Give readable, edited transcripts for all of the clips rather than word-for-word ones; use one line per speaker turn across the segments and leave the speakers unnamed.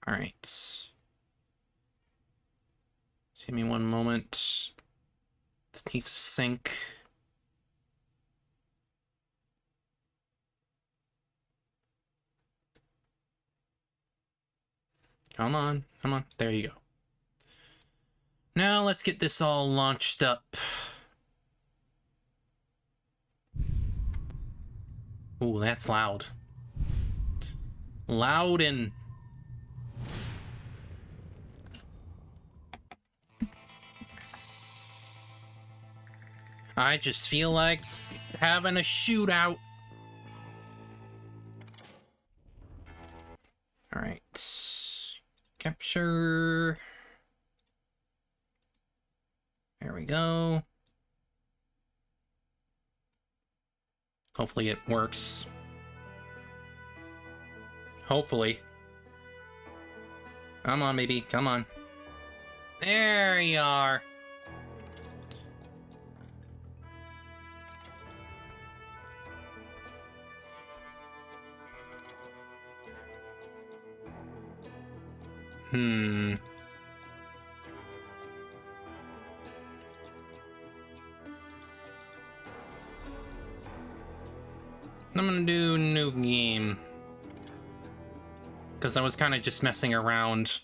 All right. Just give me one moment. This needs to sync. Come on, come on. There you go. Now let's get this all launched up. Ooh, that's loud. Loud and... I just feel like having a shootout. All right. Capture. There we go. Hopefully it works. Hopefully. Come on, baby. Come on. There you are. I'm gonna do new game. Because I was kind of just messing around.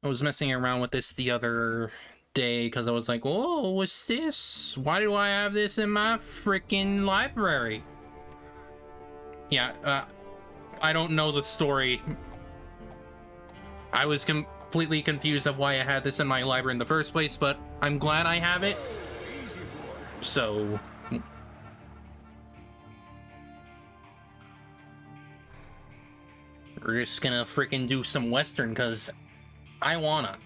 I was messing around with this the other day because I was like, whoa, what's this? Why do I have this in my freaking library? Yeah, I don't know the story. I was completely confused of why I had this in my library in the first place, but I'm glad I have it. So... we're just gonna freaking do some Western, because I wanna.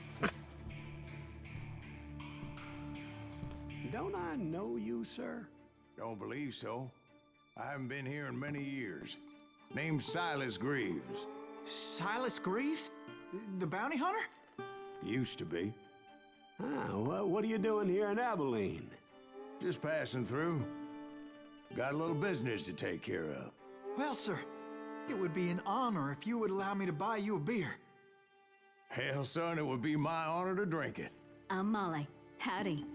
Don't I know you, sir?
Don't believe so. I haven't been here in many years. Name's Silas Greaves.
Silas Greaves? The bounty hunter?
Used to be.
Well, what are you doing here in Abilene?
Just passing through. Got a little business to take care of.
Well, sir, it would be an honor if you would allow me to buy you a beer.
Hell, son, it would be my honor to drink it.
I'm Molly. Howdy.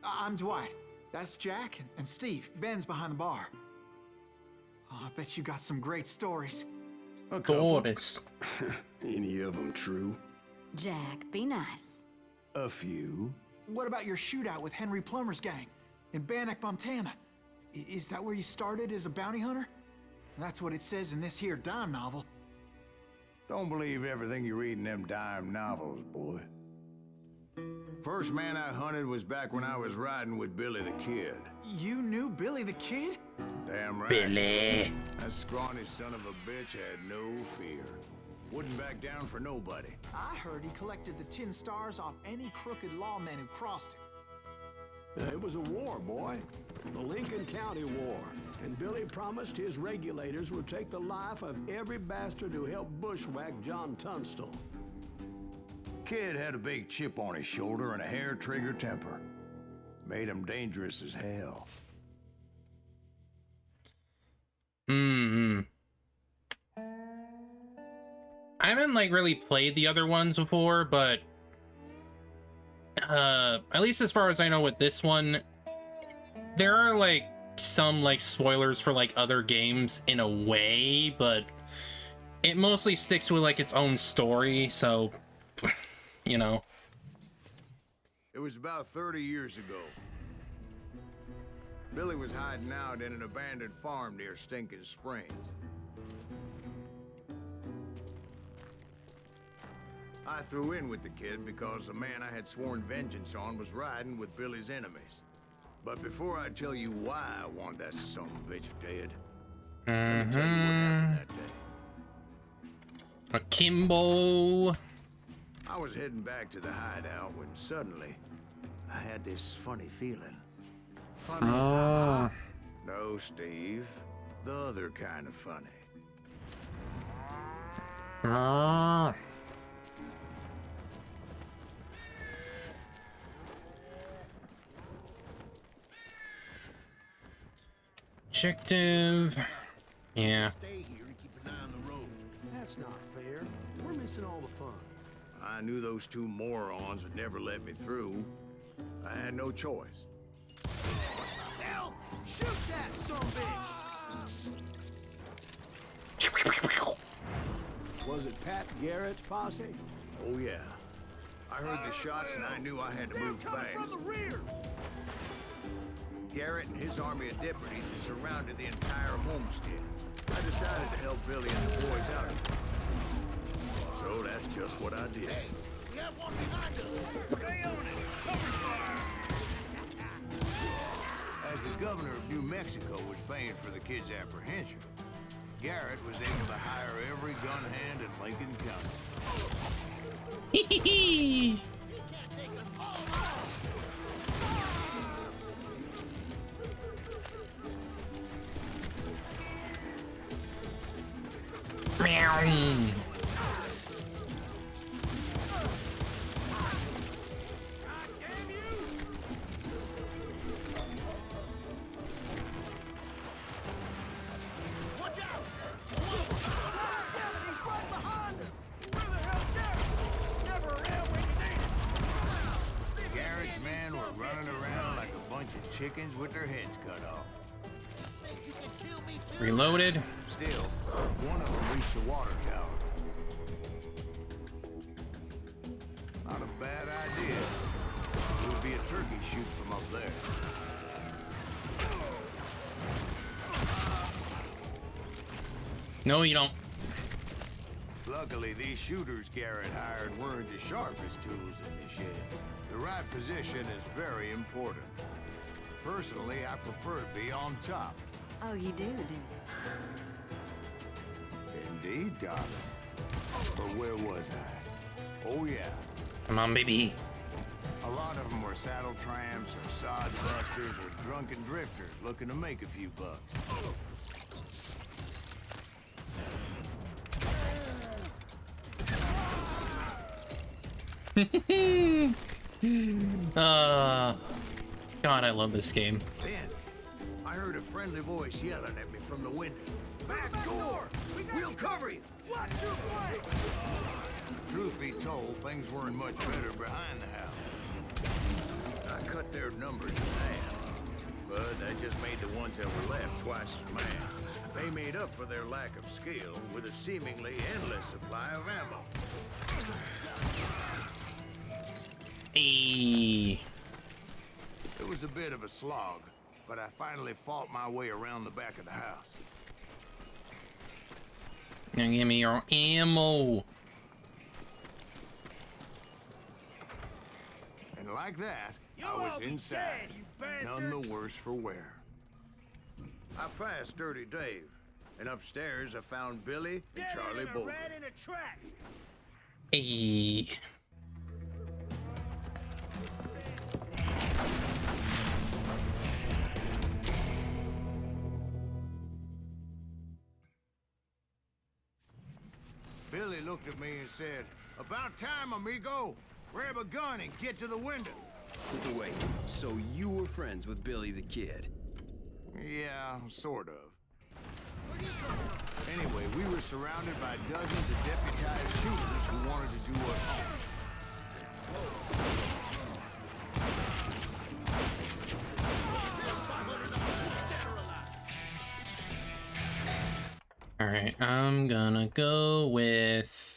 I'm Dwight. That's Jack and Steve. Ben's behind the bar. Oh, I bet you got some great stories.
A couple.
Gorgeous.
Any of them true?
Jack, be nice.
A few.
What about your shootout with Henry Plummer's gang in Bannock, Montana? Is that where you started as a bounty hunter? That's what it says in this here dime novel.
Don't believe everything you read in them dime novels, boy. First man I hunted was back when I was riding with Billy the Kid.
You knew Billy the Kid?
Damn right.
Billy.
That scrawny son of a bitch had no fear. Wouldn't back down for nobody.
I heard he collected the 10 stars off any crooked lawmen who crossed him.
It was a war, boy. The Lincoln County War. And Billy promised his regulators would take the life of every bastard who helped bushwhack John Tunstall.
Kid had a big chip on his shoulder and a hair-trigger temper. Made him dangerous as hell.
I haven't like really played the other ones before, but at least as far as I know with this one, there are like some like spoilers for like other games in a way, but it mostly sticks with like its own story, so you know.
It was about 30 years ago. Billy was hiding out in an abandoned farm near Stinking Springs. I threw in with the kid because the man I had sworn vengeance on was riding with Billy's enemies. But before I tell you why I want that son of a bitch dead, let me tell you what happened that day.
Akimbo.
I was heading back to the hideout when suddenly I had this funny feeling. Funny? No, Steve. The other kind of funny.
Objective. Yeah.
Stay here and keep an eye on the road.
That's not fair. We're missing all the fun.
I knew those two morons would never let me through. I had no choice.
Hell, shoot that sumbitch! Was it Pat Garrett's posse?
Oh yeah. I heard the shots and I knew I had to move fast.
From the rear!
Garrett and his army of deputies had surrounded the entire homestead. I decided to help Billy and the boys out. So that's just what I did.
Hey, we have one behind us! Stay on it! Cover fire!
As the governor of New Mexico was paying for the kid's apprehension, Garrett was able to hire every gun hand in Lincoln County.
Hee. Meow.
Garrett's men were running around like a bunch of chickens with their heads cut off.
Reloaded.
Still, one of them reached the water tower. Not a bad idea. It would be a turkey shoot from up there.
No, you don't.
Luckily, these shooters Garrett hired weren't the sharpest tools in the shed. The right position is very important. Personally, I prefer to be on top.
Oh, you do?
Indeed, darling. But where was I? Oh, yeah.
Come on, baby.
A lot of them were saddle tramps or sod busters or drunken drifters looking to make a few bucks.
God, I love this game.
Then, I heard a friendly voice yelling at me from the window.
Back door!
We'll cover you!
Watch your flank!
Truth be told, things weren't much better behind the house. I cut their numbers in half, but that just made the ones that were left twice as mad. They made up for their lack of skill with a seemingly endless supply of ammo.
Hey.
It was a bit of a slog, but I finally fought my way around the back of the house.
Now give me your ammo.
And like that, I was inside, none the worse for wear. I passed Dirty Dave, and upstairs I found Billy and Charlie Bolton.
Hey.
Billy looked at me and said, "About time, amigo. Grab a gun and get to the window."
Wait, so you were friends with Billy the Kid?
Yeah, sort of. Anyway, we were surrounded by dozens of deputized shooters who wanted to do us harm.
All right, I'm gonna go with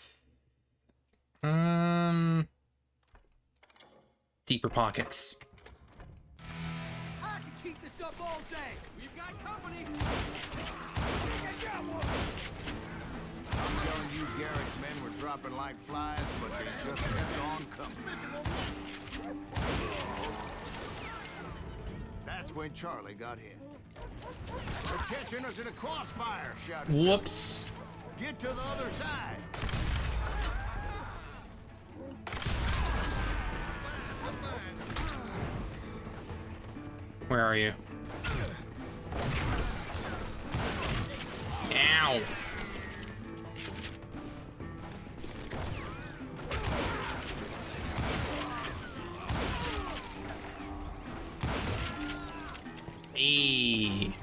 deeper pockets.
I can keep this up all day! We've got company!
I'm telling you, Garrett's men were dropping like flies, but they just kept on coming. That's when Charlie got hit. "They're catching us in a crossfire," shouted Billy.
Whoops.
"Get to the other side."
Where are you? Ow. Hey.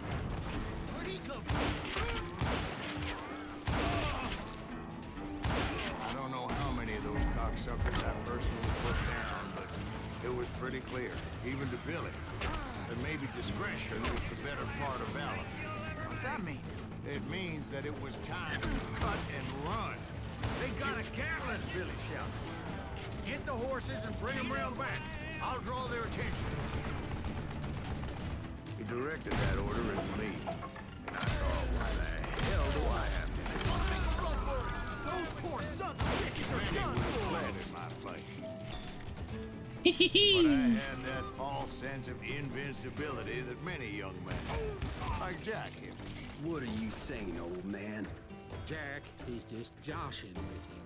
suckers I personally put down, but it was pretty clear, even to Billy, that maybe discretion was the better part of valor.
What's that mean?
It means that it was time to cut and run. They got a Gatling, Billy shouted. Get the horses and bring them round back. I'll draw their attention. He directed that order at me, and I thought, why the hell do I have to do it?
Those poor sons of bitches are done for!
Fled in my place. But I had that false sense of invincibility that many young men have. Like Jack here.
What are you saying, old man?
Jack, he's just joshing with you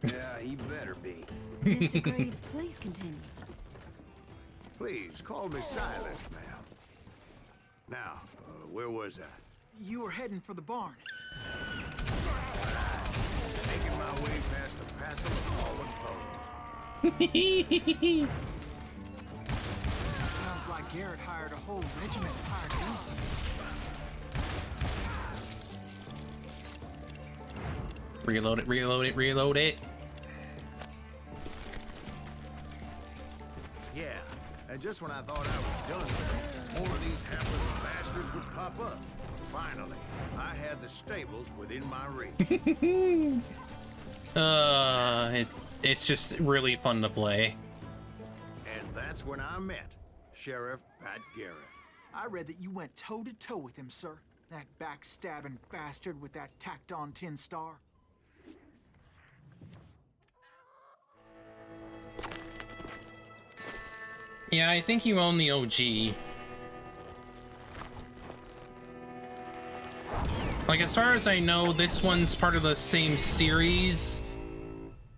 now.
Yeah, he better be.
Mr. Graves, please continue.
Please, call me Silas, ma'am. Now, where was I?
You were heading for the barn.
Making my way past a passel of fallen foes.
Sounds like Garrett hired a whole regiment of hired guns.
Reload it, reload it, reload it.
Yeah, and just when I thought I was done with it, more of these hapless bastards would pop up. Finally, I had the stables within my reach.
It's just really fun to play.
And that's when I met Sheriff Pat Garrett.
I read that you went toe-to-toe with him, sir. That backstabbing bastard with that tacked-on tin star.
Yeah, I think you own the OG. Like, as far as I know, this one's part of the same series.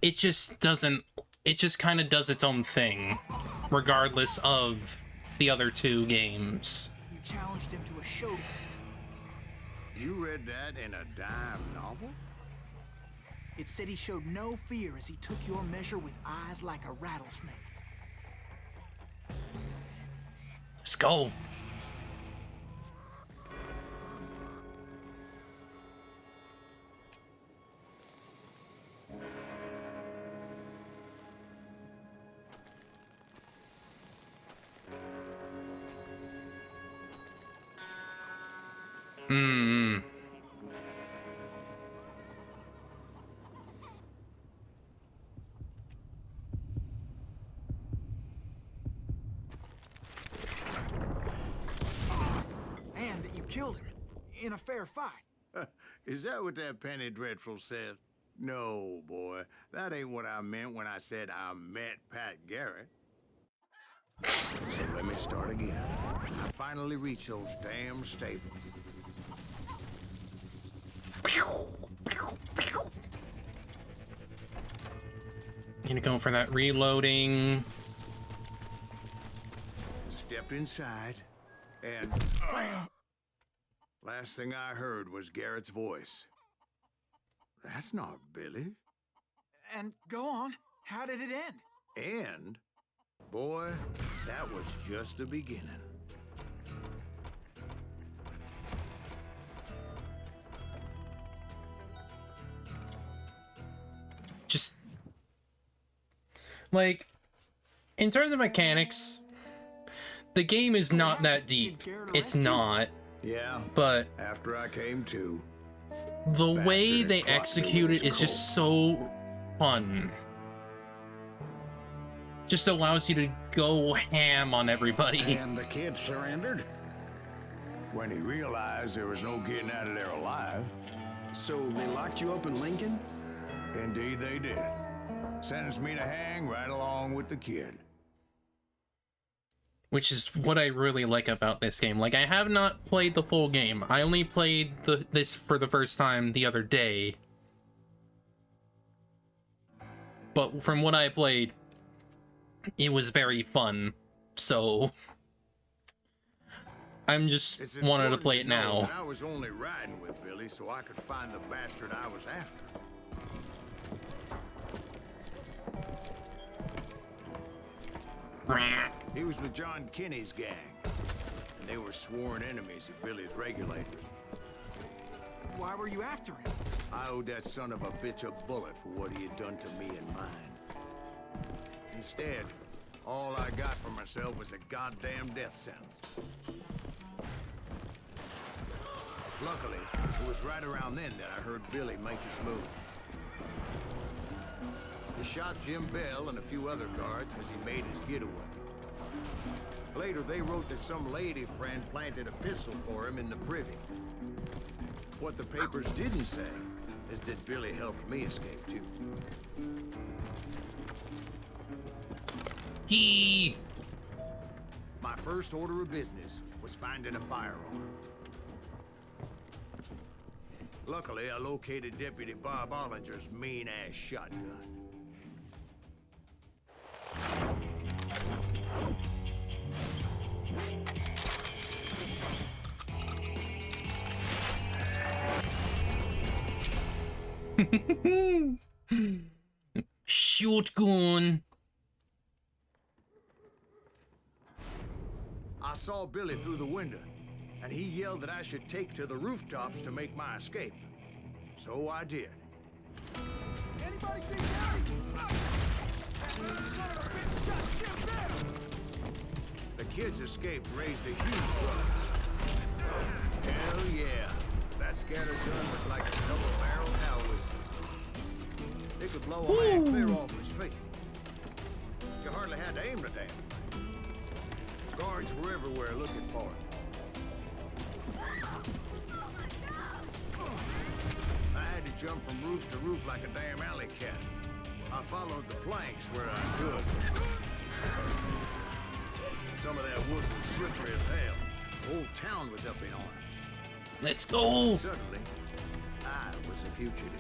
It just doesn't... It just kind of does its own thing, regardless of the other two games.
You challenged him to a showdown.
You read that in a dime novel?
It said he showed no fear as he took your measure with eyes like a rattlesnake.
Let's go.
And that you killed him in a fair fight.
Is that what that Penny Dreadful said? No, boy. That ain't what I meant when I said I met Pat Garrett. So let me start again. I finally reached those damn stables.
Need to go for that reloading.
Stepped inside, and last thing I heard was Garrett's voice. That's not Billy.
And go on. How did it end?
And, boy, that was just the beginning.
Just... like, in terms of mechanics, the game is not that deep. It's not.
Yeah,
But
after I came to,
the way
Bastard
they
caught me
execute
with
it
his
is just so fun. Just allows you to go ham on everybody.
And the kid surrendered?
when he realized there was no getting out of there alive.
So they locked you up in Lincoln?
Indeed they did. Sentenced me to hang right along with the kid.
Which is what I really like about this game. Like, I have not played the full game. I only played this for the first time the other day. But from what I played, it was very fun. So I'm just
It's
wanted to
important
play it
know
now.
that I was only riding with Billy so I could find the bastard I was after. He was with John Kinney's gang, and they were sworn enemies of Billy's regulators.
Why were you after him?
I owed that son of a bitch a bullet for what he had done to me and mine. Instead, all I got for myself was a goddamn death sentence. Luckily, it was right around then that I heard Billy make his move. He shot Jim Bell and a few other guards as he made his getaway. Later, they wrote that some lady friend planted a pistol for him in the privy. What the papers didn't say is that Billy helped me escape, too.
Gee.
My first order of business was finding a firearm. Luckily, I located Deputy Bob Ollinger's mean-ass shotgun.
Shotgun.
I saw Billy through the window, and he yelled that I should take to the rooftops to make my escape. So I did.
Anybody see Gary? Son of a bitch shot Jim Bell!
The kids' escape raised a huge buzz. Hell yeah. That scatter gun was like a double-barreled howitzer. It could blow a man clear off his feet. You hardly had to aim the damn thing. Guards were everywhere looking for it. I had to jump from roof to roof like a damn alley cat. I followed the planks where I could. Some of that wood was slippery as hell. The whole town was up in arms.
Let's go.
Suddenly, I was a fugitive.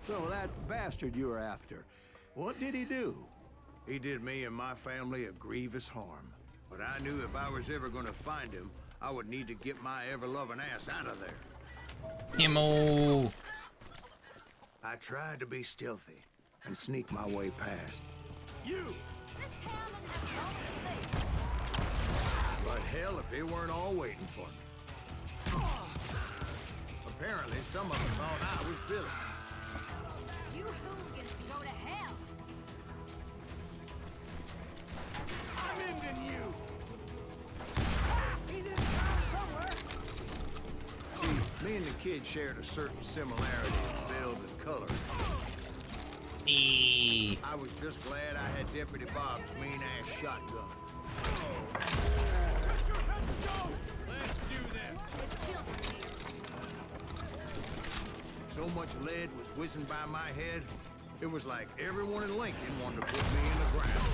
So that bastard you were after, what did he do?
He did me and my family a grievous harm. But I knew if I was ever gonna find him, I would need to get my ever-loving ass out of there.
Ammo.
I tried to be stealthy and sneak my way past.
You!
But hell if they weren't all waiting for me. Apparently, some of them thought I was Billy.
You hooligans can go to hell.
I'm ending you! He's in town somewhere!
See, me and the kid shared a certain similarity in build and color. I was just glad I had Deputy Bob's mean-ass shotgun.
Let your heads go! Let's do this!
There's children here.
So much lead was whizzing by my head, it was like everyone in Lincoln wanted to put me in the ground.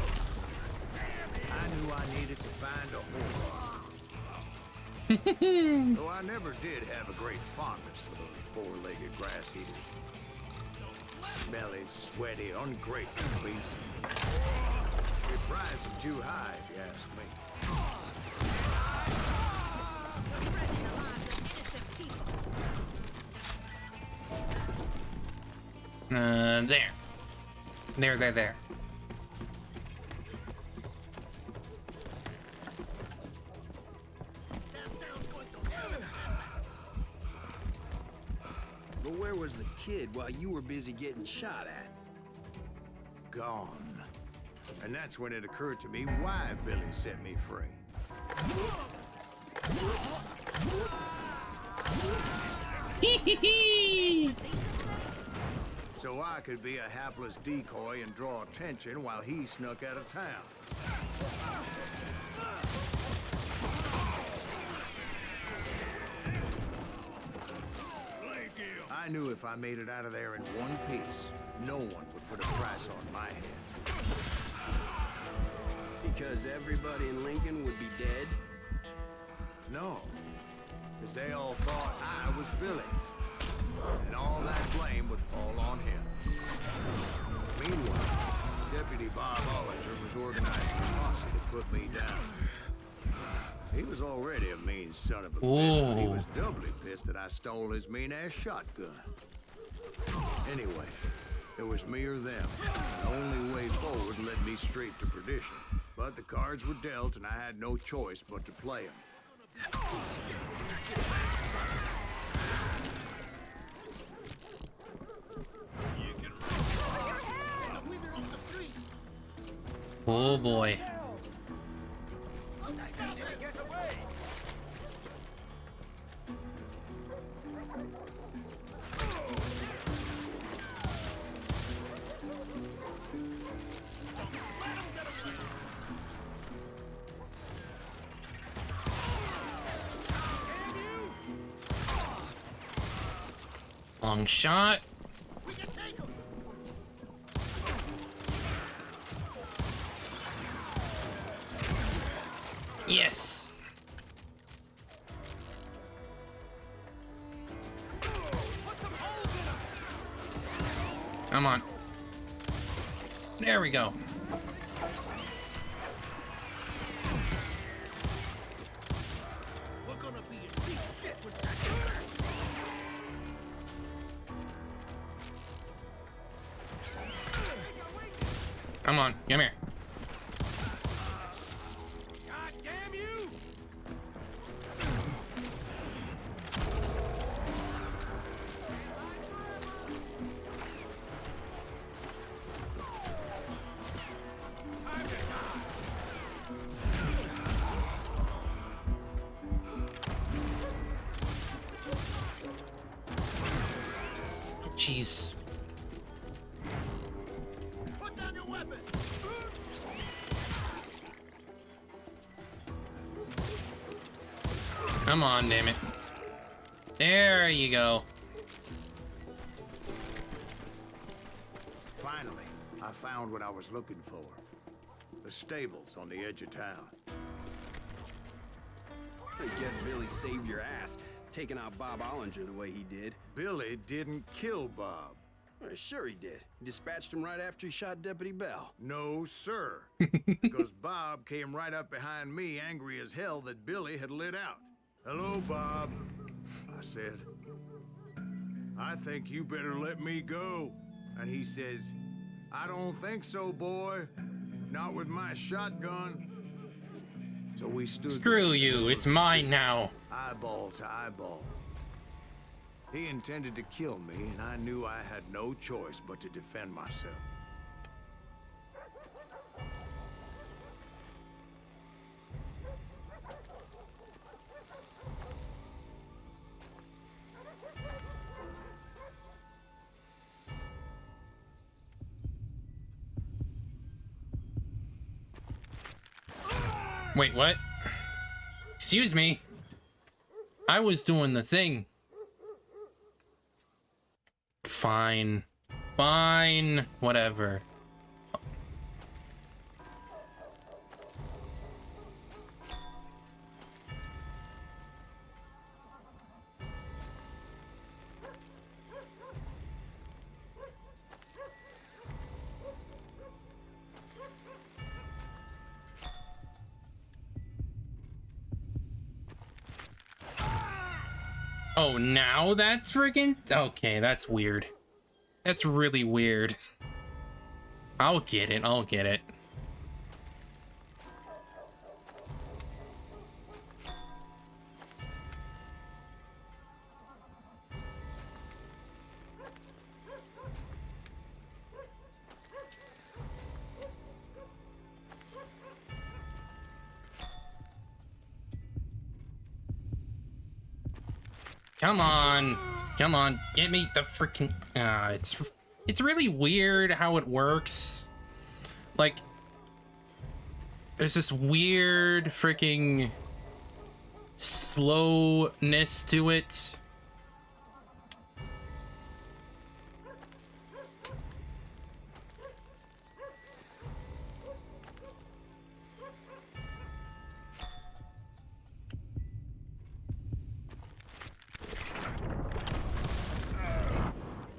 I knew I needed to find a horse. Though I never did have a great fondness for those four-legged grass eaters. Smelly, sweaty, ungrateful beasts. They price them too high, if you ask me.
There.
But where was the kid while you were busy getting shot at?
Gone. And that's when it occurred to me why Billy set me free. So I could be a hapless decoy and draw attention while he snuck out of town. I knew if I made it out of there in one piece, no one would put a price on my head.
Because everybody in Lincoln would be dead?
No, because they all thought I was Billy. And all that blame would fall on him. Meanwhile, Deputy Bob Ollinger was organizing a posse to put me down. He was already a mean son of a bitch, but he was doubly pissed that I stole his mean-ass shotgun. Anyway, it was me or them. The only way forward led me straight to perdition. But the cards were dealt, and I had no choice but to play them.
Oh boy. Long shot. Yes. Come on. There we go.
We're gonna be in deep shit with that.
Come on, come here.
God damn you!
Jeez.
Put down your weapon!
Come on, damn it. There you go.
Finally, I found what I was looking for. The stables on the edge of town.
I guess Billy saved your ass, taking out Bob Ollinger the way he did.
Billy didn't kill Bob.
Well, sure he did. He dispatched him right after he shot Deputy Bell.
No, sir. Because Bob came right up behind me, angry as hell that Billy had lit out. Hello, Bob, I said. I think you better let me go. And he says, I don't think so, boy. Not with my shotgun. So we stood
Screw
there,
you, it's mine now.
eyeball to eyeball. He intended to kill me, and I knew I had no choice but to defend myself.
Wait, what? Excuse me. I was doing the thing. Fine. Fine. Whatever. Oh, now that's friggin'... Okay, that's weird. That's really weird. I'll get it, I'll get it. Come on. Come on. Get me the freaking... It's really weird how it works. Like, there's this weird freaking slowness to it.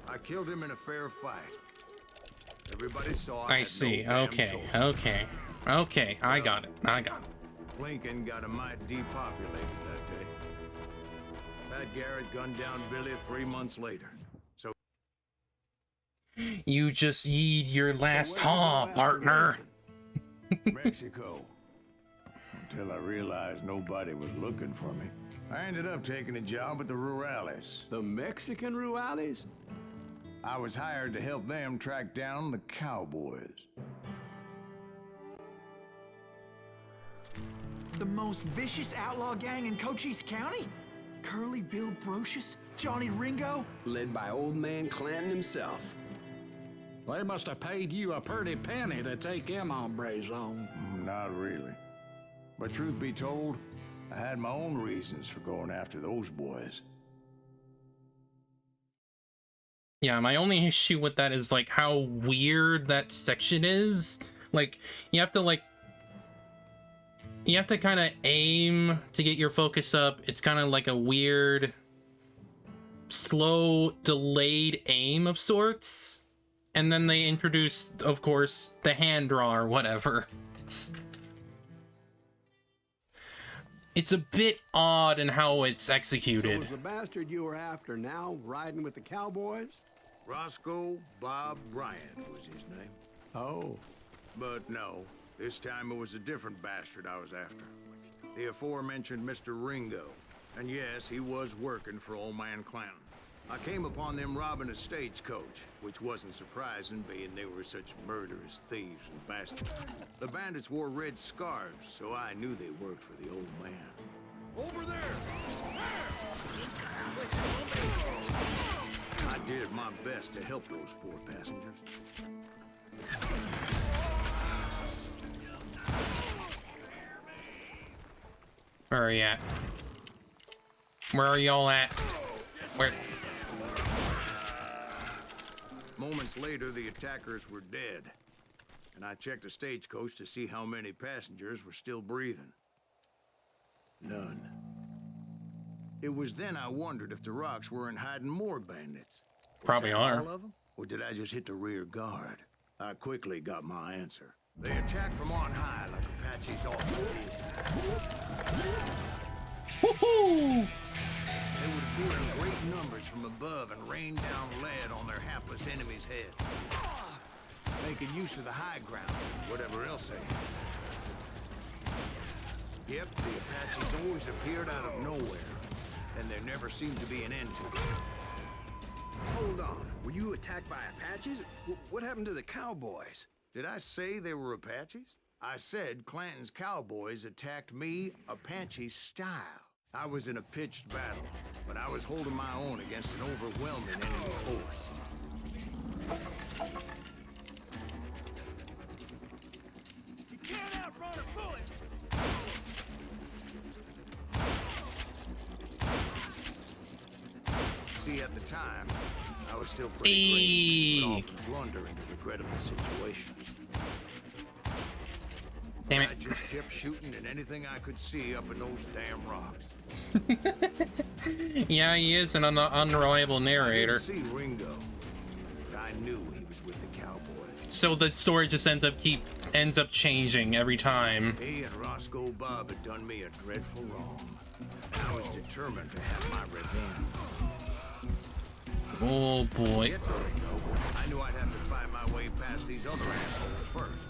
I killed him in a fair fight. Everybody saw
I
had
see.
no damn
Okay.
choice.
Okay. Okay. I got it. I got it.
Lincoln got a mite depopulated that day. Pat Garrett gunned down Billy 3 months later. So
You just yeed your last
where do we go
haw,
after
partner.
Lincoln?
Mexico. Until I realized nobody was looking for me. I ended up taking a job at the Rurales.
The Mexican Ruales?
I was hired to help them track down the cowboys.
The most vicious outlaw gang in Cochise County? Curly Bill Brocious? Johnny Ringo?
Led by old man Clanton himself.
They must have paid you a pretty penny to take them hombres on.
Not really. But truth be told, I had my own reasons for going after those boys.
Yeah, my only issue with that is like how weird that section is. Like you have to kind of aim to get your focus up. It's kind of like a weird slow delayed aim of sorts. And then they introduced, of course, the hand draw or whatever. It's a bit odd in how it's
So
executed.
was the bastard you were after now riding with the cowboys?
Roscoe Bob Bryant was his name.
Oh.
But no, this time it was a different bastard I was after. The aforementioned Mr. Ringo. And yes, he was working for old man Clanton. I came upon them robbing a stagecoach, which wasn't surprising, being they were such murderous thieves and bastards. The bandits wore red scarves, so I knew they worked for the old man. Over there! I did my best to help those poor passengers.
Where are you at? Where are y'all at? Where?
Moments later, the attackers were dead. And I checked the stagecoach to see how many passengers were still breathing. None. It was then I wondered if the rocks weren't hiding more bandits.
Probably
Was that
are.
all of them? Or did I just hit the rear guard? I quickly got my answer. They attacked from on high like Apaches off the field.
Woohoo!
They would appear in great numbers from above and rain down lead on their hapless enemies' heads. Making use of the high ground, whatever else they had. Yep, the Apaches always appeared out of nowhere, and there never seemed to be an end to it.
Hold on. Were you attacked by Apaches? What happened to the cowboys?
Did I say they were Apaches? I said Clanton's cowboys attacked me Apache style. I was in a pitched battle, but I was holding my own against an overwhelming enemy force. You can't outrun a bullet! See, at the time, I was still pretty green, but often blunder into regrettable situations.
Damn it.
I just kept shooting at anything I could see up in those damn rocks.
Yeah, he is an unreliable
I
narrator.
didn't see Ringo, but I knew he was with the cowboys.
So the story just ends up changing every time.
He and Roscoe Bob had done me a dreadful wrong. And I was determined to have my revenge.
Oh boy.
Get to Ringo, I knew I'd have to find my way past these other assholes first.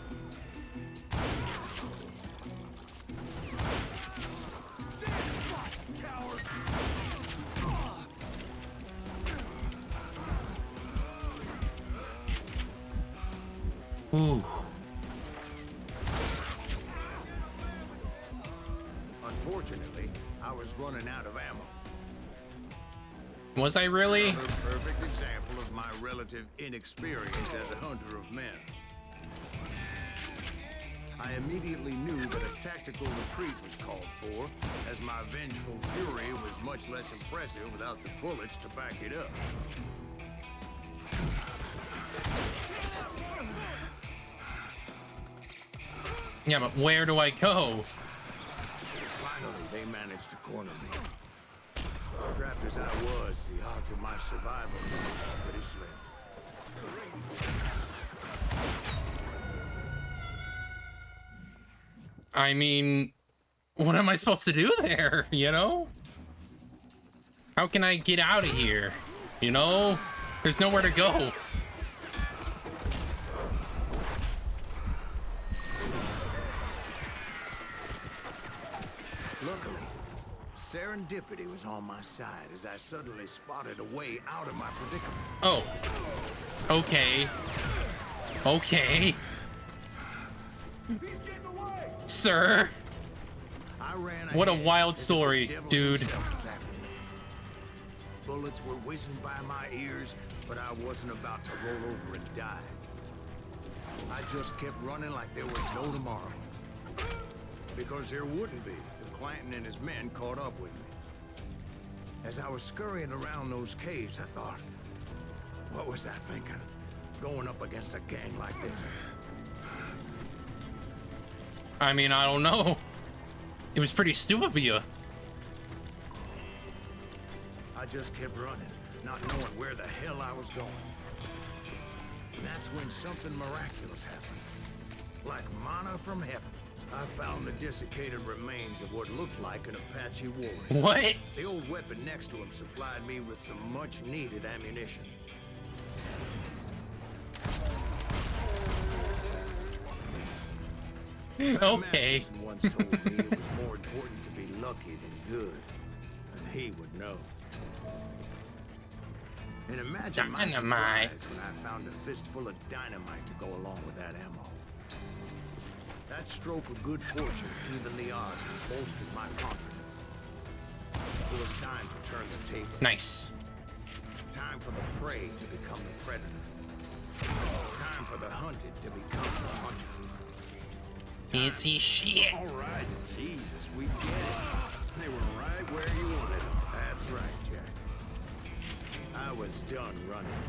Ooh.
Unfortunately, I was running out of ammo.
Was I really?
Another perfect example of my relative inexperience as a hunter of men. I immediately knew that a tactical retreat was called for, as my vengeful fury was much less impressive without the bullets to back it up.
Yeah, but where do I go?
Finally, they managed to corner me. Trapped as I was, the odds of my survival seemed pretty slim.
I mean, what am I supposed to do there, you know? How can I get out of here? You know? There's nowhere to go.
Luckily, serendipity was on my side as I suddenly spotted a way out of my predicament.
Oh. Okay. Okay.
He's getting away!
Sir.
I ran
What a
ahead
wild
as if the
story,
devil
dude.
himself was after me. Bullets were whizzing by my ears, but I wasn't about to roll over and die. I just kept running like there was no tomorrow. Because there wouldn't be if Clanton and his men caught up with me. As I was scurrying around those caves, I thought, what was I thinking? Going up against a gang like this?
I mean, I don't know. It was pretty stupid of you.
I just kept running, not knowing where the hell I was going. And that's when something miraculous happened. Like manna from heaven. I found the desiccated remains of what looked like an Apache warrior.
What?
The old weapon next to him supplied me with some much-needed ammunition.
Okay.
Masterson once told me it was more important to be lucky than good, and he would know. And imagine my
Dynamite.
surprise when I found a fistful of dynamite to go along with that ammo. That stroke of good fortune evened the odds and bolstered my confidence. It was time to turn the table.
Nice.
Time for the prey to become the predator. Time for the hunted to become the hunted.
Can't see shit.
All right, Jesus, we get it. They were right where you wanted them.
That's right, Jack. I was done running.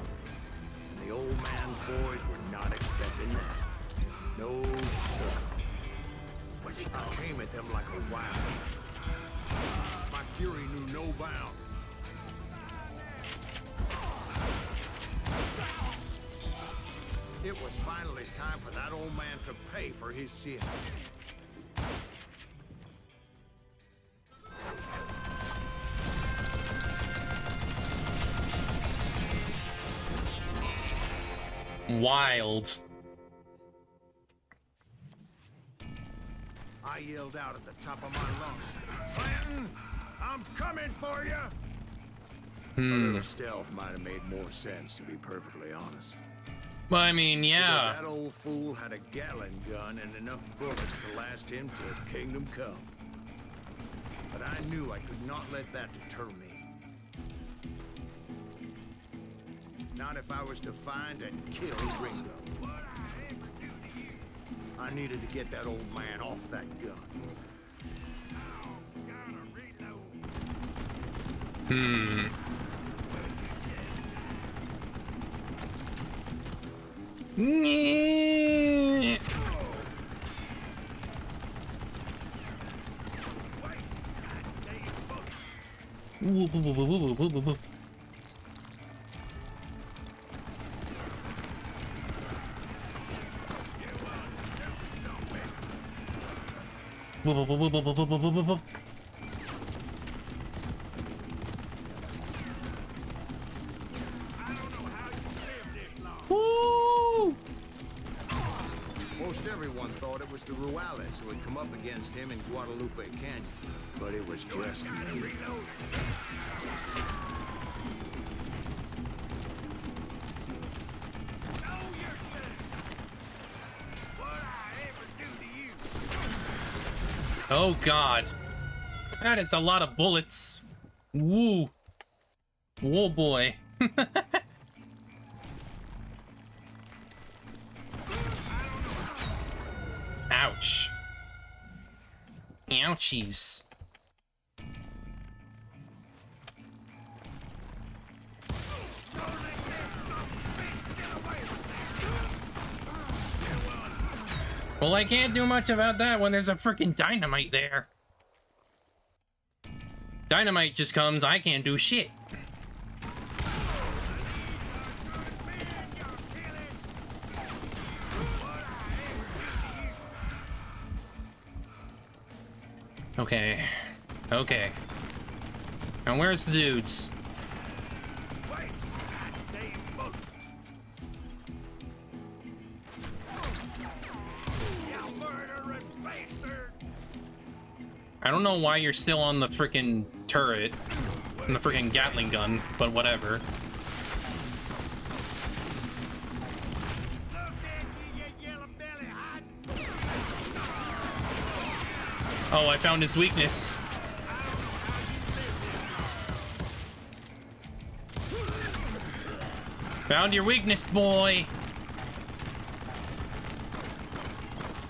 And the old man's boys were not expecting that. No, sir. I came at them like a wild. My fury knew no bounds. It was finally time for that old man to pay for his sin.
Wild.
I yelled out at the top of my lungs, Clanton, I'm coming for you! A little stealth might have made more sense, to be perfectly honest.
Well, I mean,
Because
yeah.
that old fool had a Gatling gun and enough bullets to last him till kingdom come. But I knew I could not let that deter me. Not if I was to find and kill Ringo. I needed to get that old man off that gun.
Nyeh. Woo, woo, woo, woo, woo, woo, woo, woo. Woo, woo, woo, woo, woo, woo, woo, woo, woo, woo. Woo!
Most everyone thought it was the Ruales who had come up against him in Guadalupe Canyon, but it was just me.
Oh god. That is a lot of bullets. Woo. Whoa boy. Ouch. Ouchies. Well, I can't do much about that when there's a freaking dynamite there. Dynamite just comes, I can't do shit. Okay. Okay. And where's the dudes? I don't know why you're still on the freaking turret and the freaking Gatling gun, but whatever. Oh, I found his weakness. Found your weakness, boy.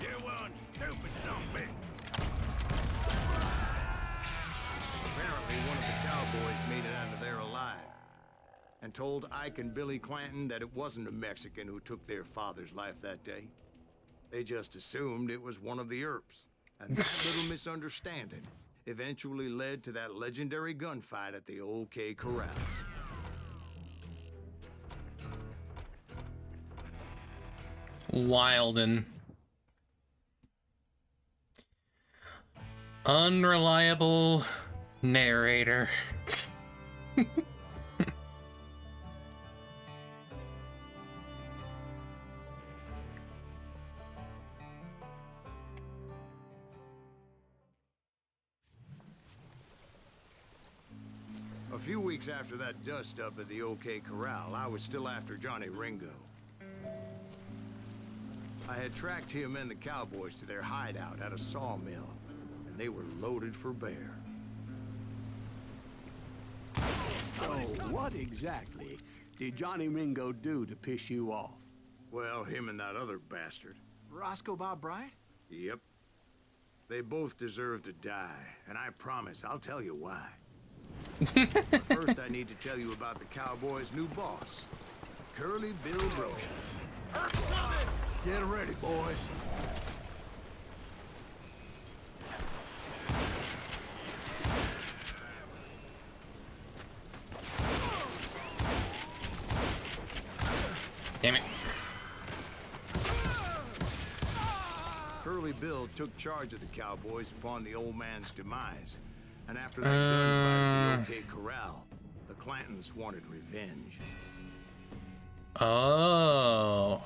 You one stupid zombie. Apparently, one of the cowboys made it out of there alive and told Ike and Billy Clanton that it wasn't a Mexican who took their father's life that day. They just assumed it was one of the Earps. And that little misunderstanding eventually led to that legendary gunfight at the OK Corral.
Wild and unreliable narrator.
A few weeks after that dust-up at the OK Corral, I was still after Johnny Ringo. I had tracked him and the cowboys to their hideout at a sawmill, and they were loaded for bear.
So, what exactly did Johnny Ringo do to piss you off?
Well, him and that other bastard.
Roscoe Bob Bryant?
Yep. They both deserve to die, and I promise I'll tell you why. But first, I need to tell you about the Cowboys' new boss, Curly Bill Brocious. Get ready, boys.
Damn it.
Curly Bill took charge of the Cowboys upon the old man's demise. And after that gunfight at the OK Corral, the Clantons wanted revenge.
Oh.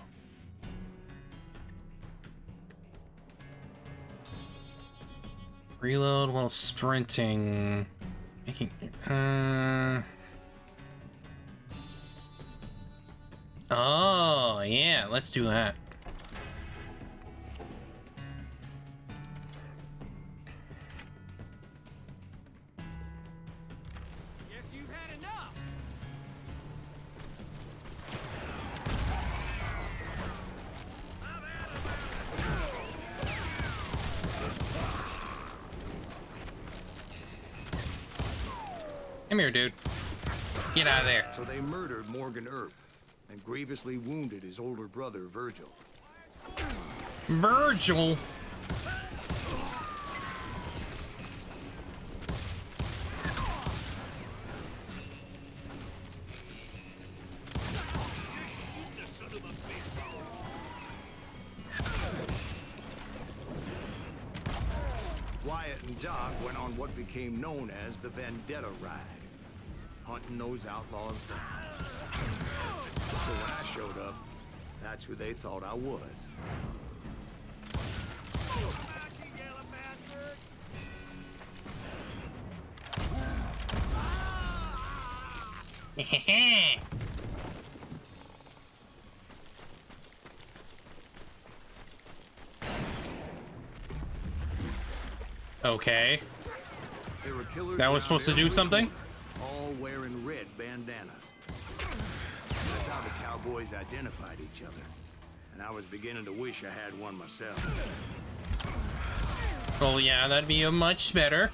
Reload while sprinting. Making. Oh, yeah, let's do that. Come here, dude. Get out of there.
So they murdered Morgan Earp and grievously wounded his older brother, Virgil.
Virgil?
Wyatt and Doc went on what became known as the Vendetta Ride, hunting those outlaws down. So when I showed up, that's who they thought I was.
Okay.
There were killers
That was
around
supposed to do
every
something?
corner, all wearing red bandanas. That's how the Cowboys identified each other. And I was beginning to wish I had one myself.
Well, yeah, that'd be a much better.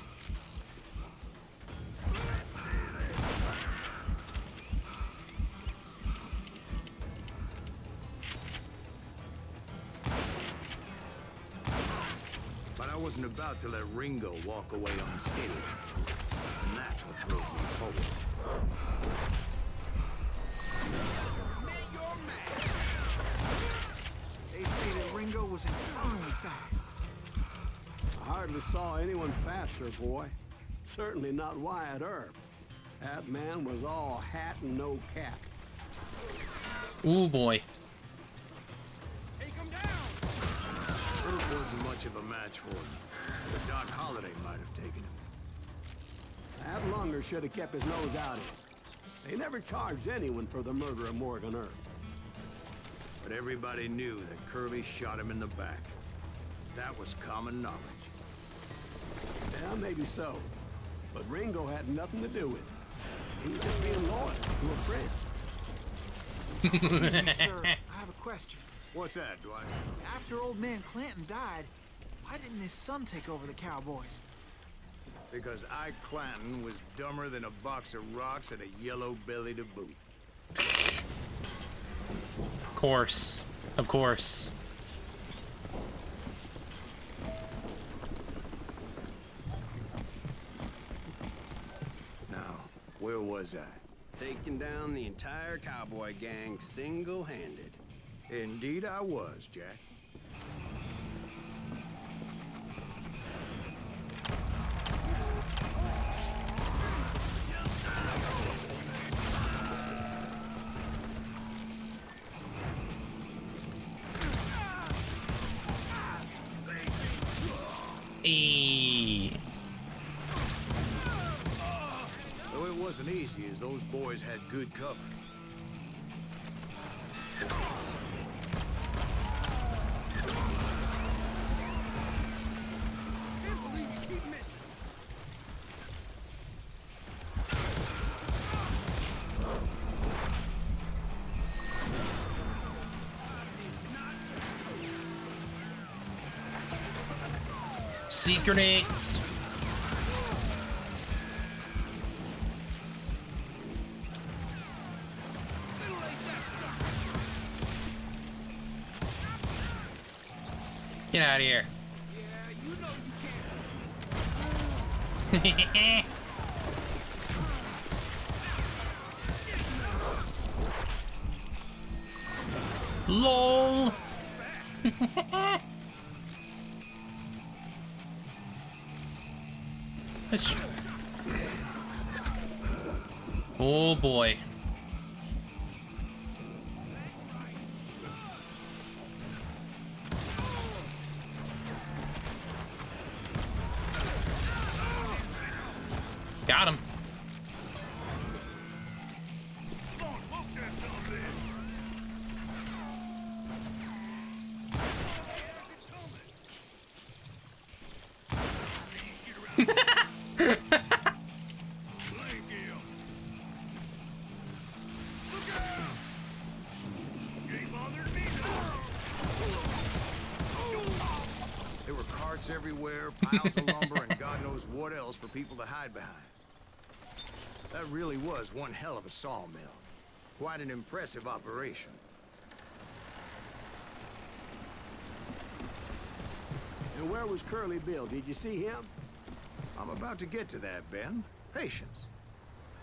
But I wasn't about to let Ringo walk away unscathed. And that's what drove me forward.
They say that Ringo was infernally fast.
I hardly saw anyone faster, boy. Certainly not Wyatt Earp. That man was all hat and no cap.
Ooh, boy.
Earp
Wasn't much of a match for him, but Doc Holliday might have taken him.
That Lunger should have kept his nose out of it. They never charged anyone for the murder of Morgan Earp.
But everybody knew that Curly shot him in the back. That was common knowledge.
Yeah, maybe so. But Ringo had nothing to do with it. He was just being loyal to a friend.
Excuse me, sir. I have a question.
What's that, Dwight?
After old man Clanton died, why didn't his son take over the Cowboys?
Because Ike Clanton was dumber than a box of rocks and a yellow belly to boot.
Of course. Of course.
Now, where was I?
Taking down the entire cowboy gang single-handed.
Indeed I was, Jack. Though it wasn't easy, as those boys had good cover.
Can't believe you keep missing.
Secret eggs. Get out of here.
Yeah, you know you can't.
LOL. Let's... Oh boy. Got him.
There were carts everywhere, piles of lumber, and God knows what else for people to hide behind. That really was one hell of a sawmill. Quite an impressive operation.
And where was Curly Bill? Did you see him?
I'm about to get to that, Ben. Patience.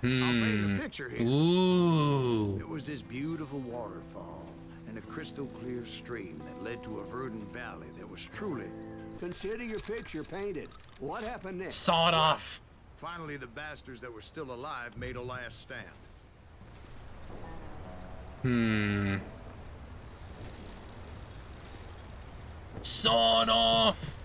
I'll paint the picture here.
Ooh.
There was this beautiful waterfall and a crystal clear stream that led to a verdant valley that was truly...
Consider your picture painted. What happened next?
Saw it off.
Finally, the bastards that were still alive made a last stand.
Saw it off.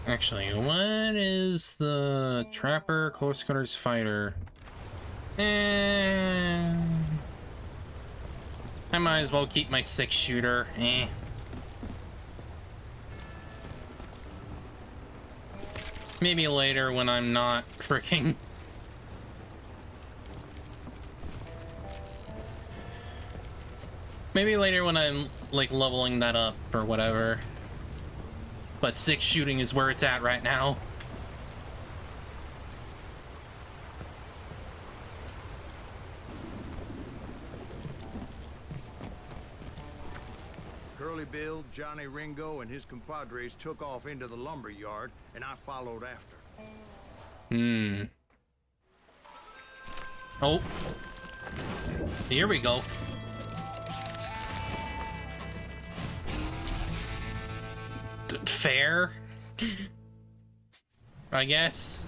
Actually, what is the Trapper, Close Quarters Fighter? I might as well keep my 6-shooter. Maybe later when I'm not freaking... Maybe later when I'm, like, leveling that up or whatever. But 6 shooting is where it's at right now.
Curly Bill, Johnny Ringo, and his compadres took off into the lumber yard, and I followed after.
Oh. Here we go. Fair? I guess.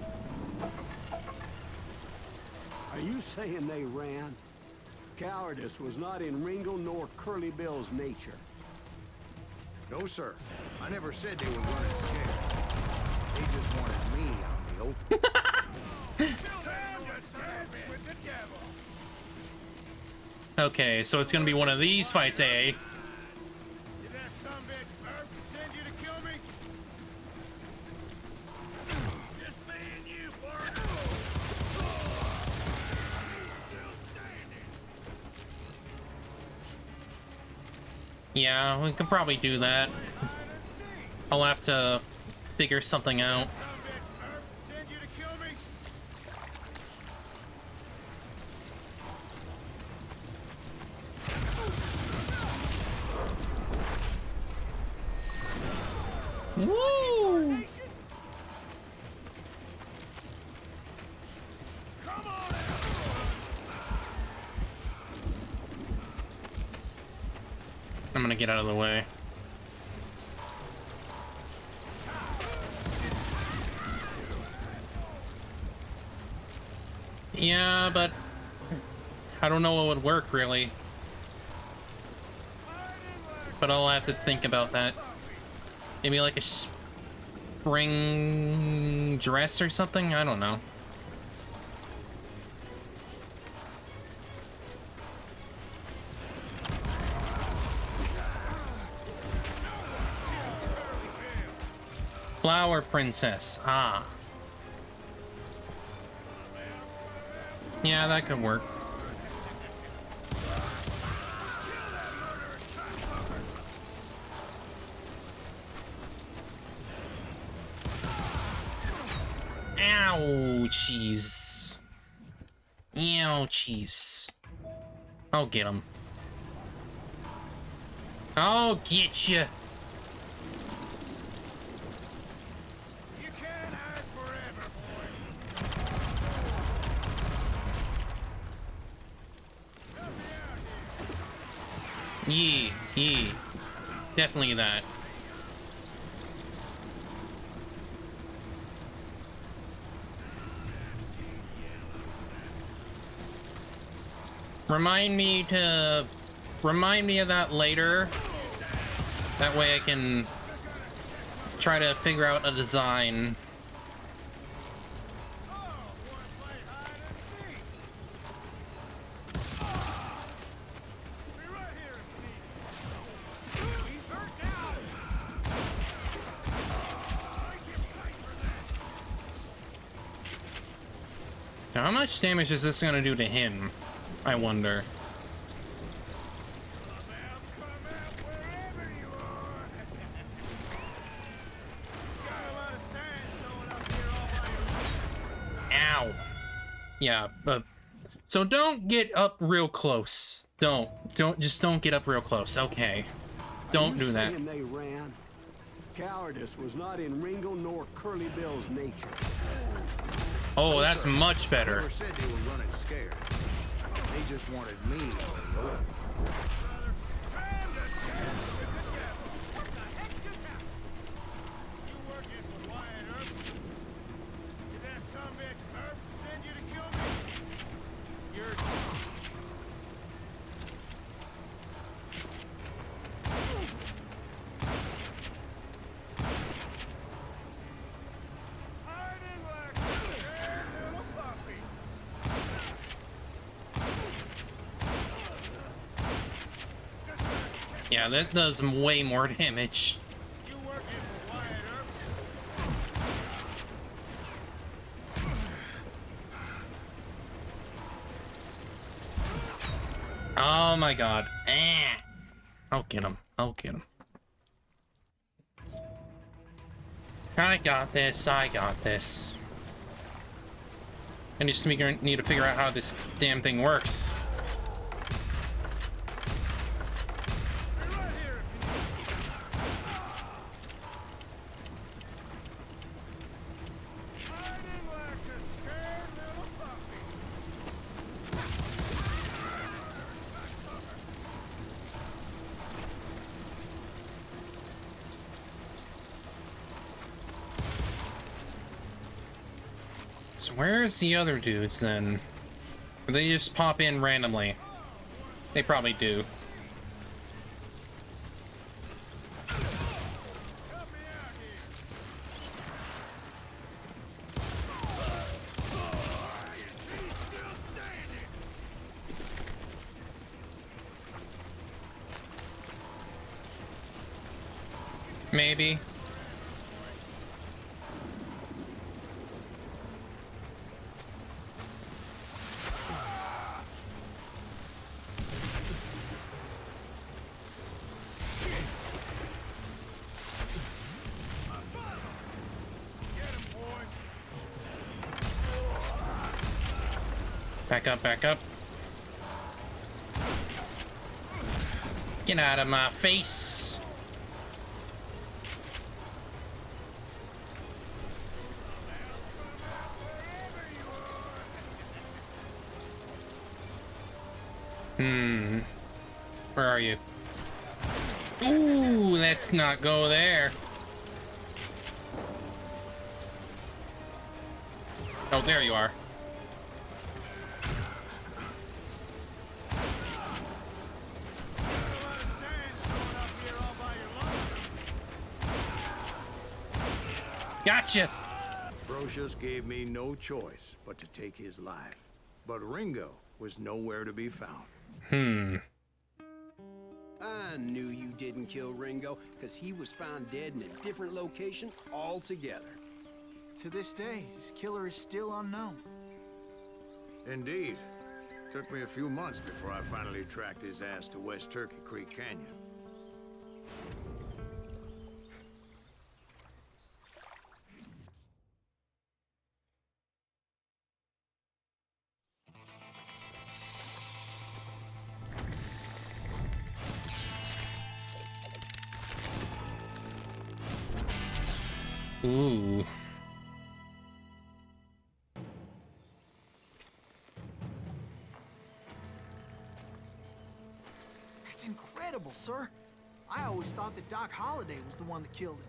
Are you saying they ran? Cowardice was not in Ringo nor Curly Bill's nature.
No, sir. I never said they were running scared. They just wanted me on the open.
Okay, so it's gonna be one of these fights, eh?
Did that sumbitch Earth send you to kill me? Just me and you, Bart. Still standing.
Yeah, we could probably do that. I'll have to figure something out.
Sumbitch Earth send you to kill me?
Woo! I'm gonna get out of the way. Yeah, but I don't know what would work really. But I'll have to think about that. Maybe like a spring dress or something? I don't know. Flower princess. Ah. Yeah, that could work. Ouchies. Ouchies. I'll get him. I'll get you.
You can't hide forever, boy.
Yeah. Definitely that. Remind me of that later. That way I can try to figure out a design. Now, how much damage is this gonna do to him? I wonder. Ow. Yeah, so don't get up real close. Don't get up real close. Okay. Don't do that.
Saying they ran? Cowardice was not in Ringo nor Curly Bill's nature.
Oh, that's much better.
Never said they were running scared. They just wanted me on the open.
Yeah, that does way more damage. Oh my god. I'll get him. I'll get him. I got this. I got this. I just need to figure out how this damn thing works. So where's the other dudes then? Or they just pop in randomly? They probably do. Maybe. Back up, back up. Get out of my face. Where are you? Ooh, let's not go there. Oh, there you are. Gotcha.
Brocious gave me no choice but to take his life. But Ringo was nowhere to be found.
I knew you didn't kill Ringo, because he was found dead in a different location altogether.
To this day, his killer is still unknown.
Indeed. Took me a few months before I finally tracked his ass to West Turkey Creek Canyon.
Ooh.
That's incredible, sir. I always thought that Doc Holliday was the one that killed him.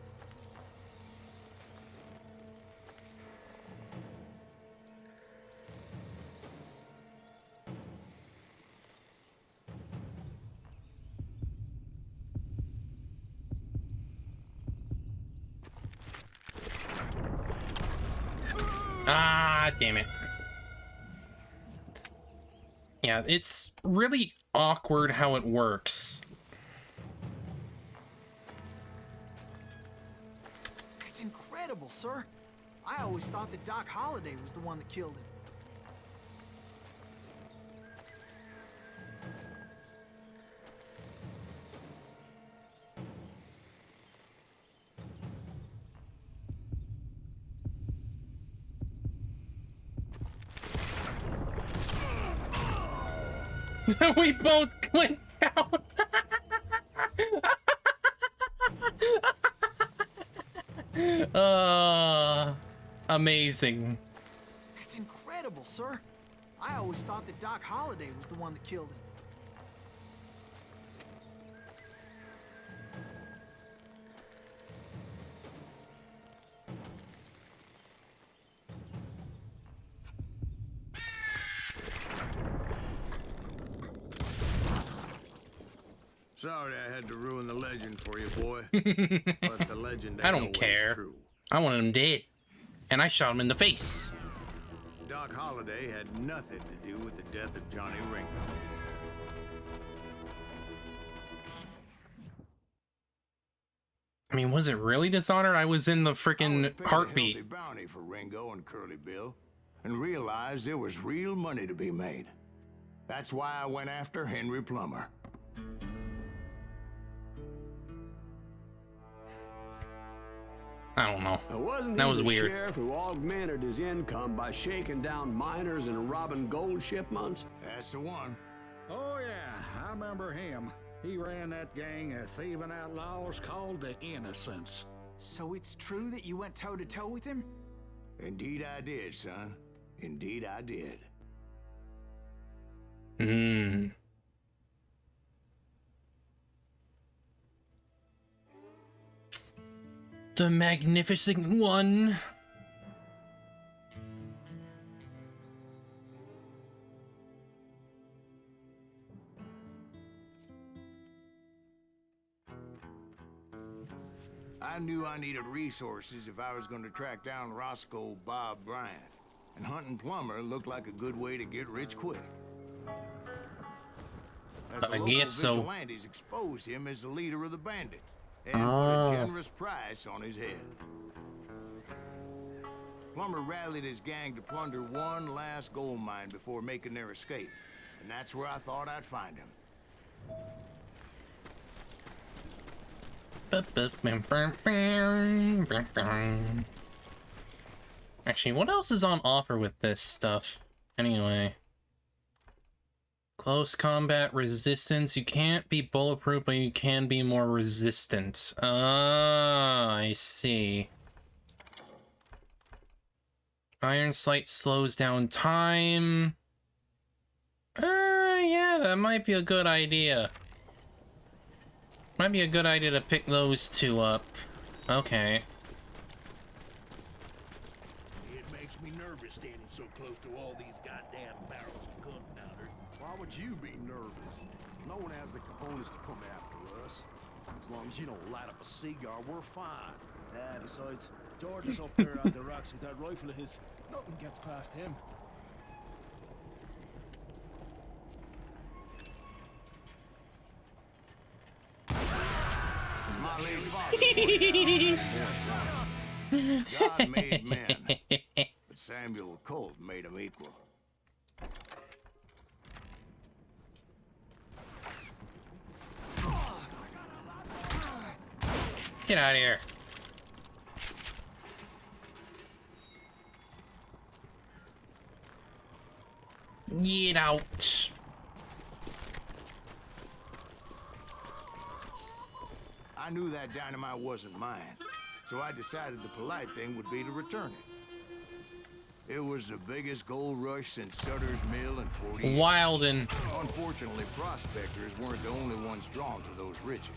Ah, damn it. Yeah, it's really awkward how it works.
That's incredible, sir. I always thought that Doc Holliday was the one that killed him.
We both went down. Amazing.
That's incredible, sir. I always thought that Doc Holliday was the one that killed him.
Sorry I had to ruin the legend for you, boy. But the legend ain't
I don't
always
care.
true.
I wanted him dead. And I shot him in the face.
Doc Holliday had nothing to do with the death of Johnny Ringo.
I mean, was it really Dishonored? I was in the
I was
freaking
paid a
heartbeat.
healthy bounty for Ringo and Curly Bill, and realized there was real money to be made. That's why I went after Henry Plummer.
I don't know.
Wasn't
That
he
was
the
weird.
sheriff who augmented his income by shaking down miners and robbing gold shipments?
That's the one.
Oh, yeah, I remember him. He ran that gang of thieving outlaws called the Innocents.
So it's true that you went toe-to-toe with him?
Indeed I did, son. Indeed I did.
The Magnificent One.
I knew I needed resources if I was going to track down Roscoe Bob Bryant. And hunting Plumber looked like a good way to get rich quick. As the
I
local
guess so.
vigilantes exposed him as the leader of the bandits and put a generous price on his head. Plumber rallied his gang to plunder one last gold mine before making their escape, and that's where I thought I'd find him.
Actually, what else is on offer with this stuff? Anyway. Close combat resistance. You can't be bulletproof, but you can be more resistant. Ah, I see. Iron Sight slows down time. Yeah, that might be a good idea. Might be a good idea to pick those two up. Okay.
It makes me nervous standing so close to all these goddamn barrels of gunpowder.
Why would you be nervous? No one has the cojones to come after us. As long as you don't light up a cigar, we're fine.
Yeah, besides, George is up there on the rocks with that rifle of his. Nothing gets past him.
As my late father pointed out, God made men, but Samuel Colt made them equal.
Get out of here. Get out.
I knew that dynamite wasn't mine, so I decided the polite thing would be to return it. It was the biggest gold rush since Sutter's Mill in 40 years.
Wilden.
Unfortunately, prospectors weren't the only ones drawn to those riches.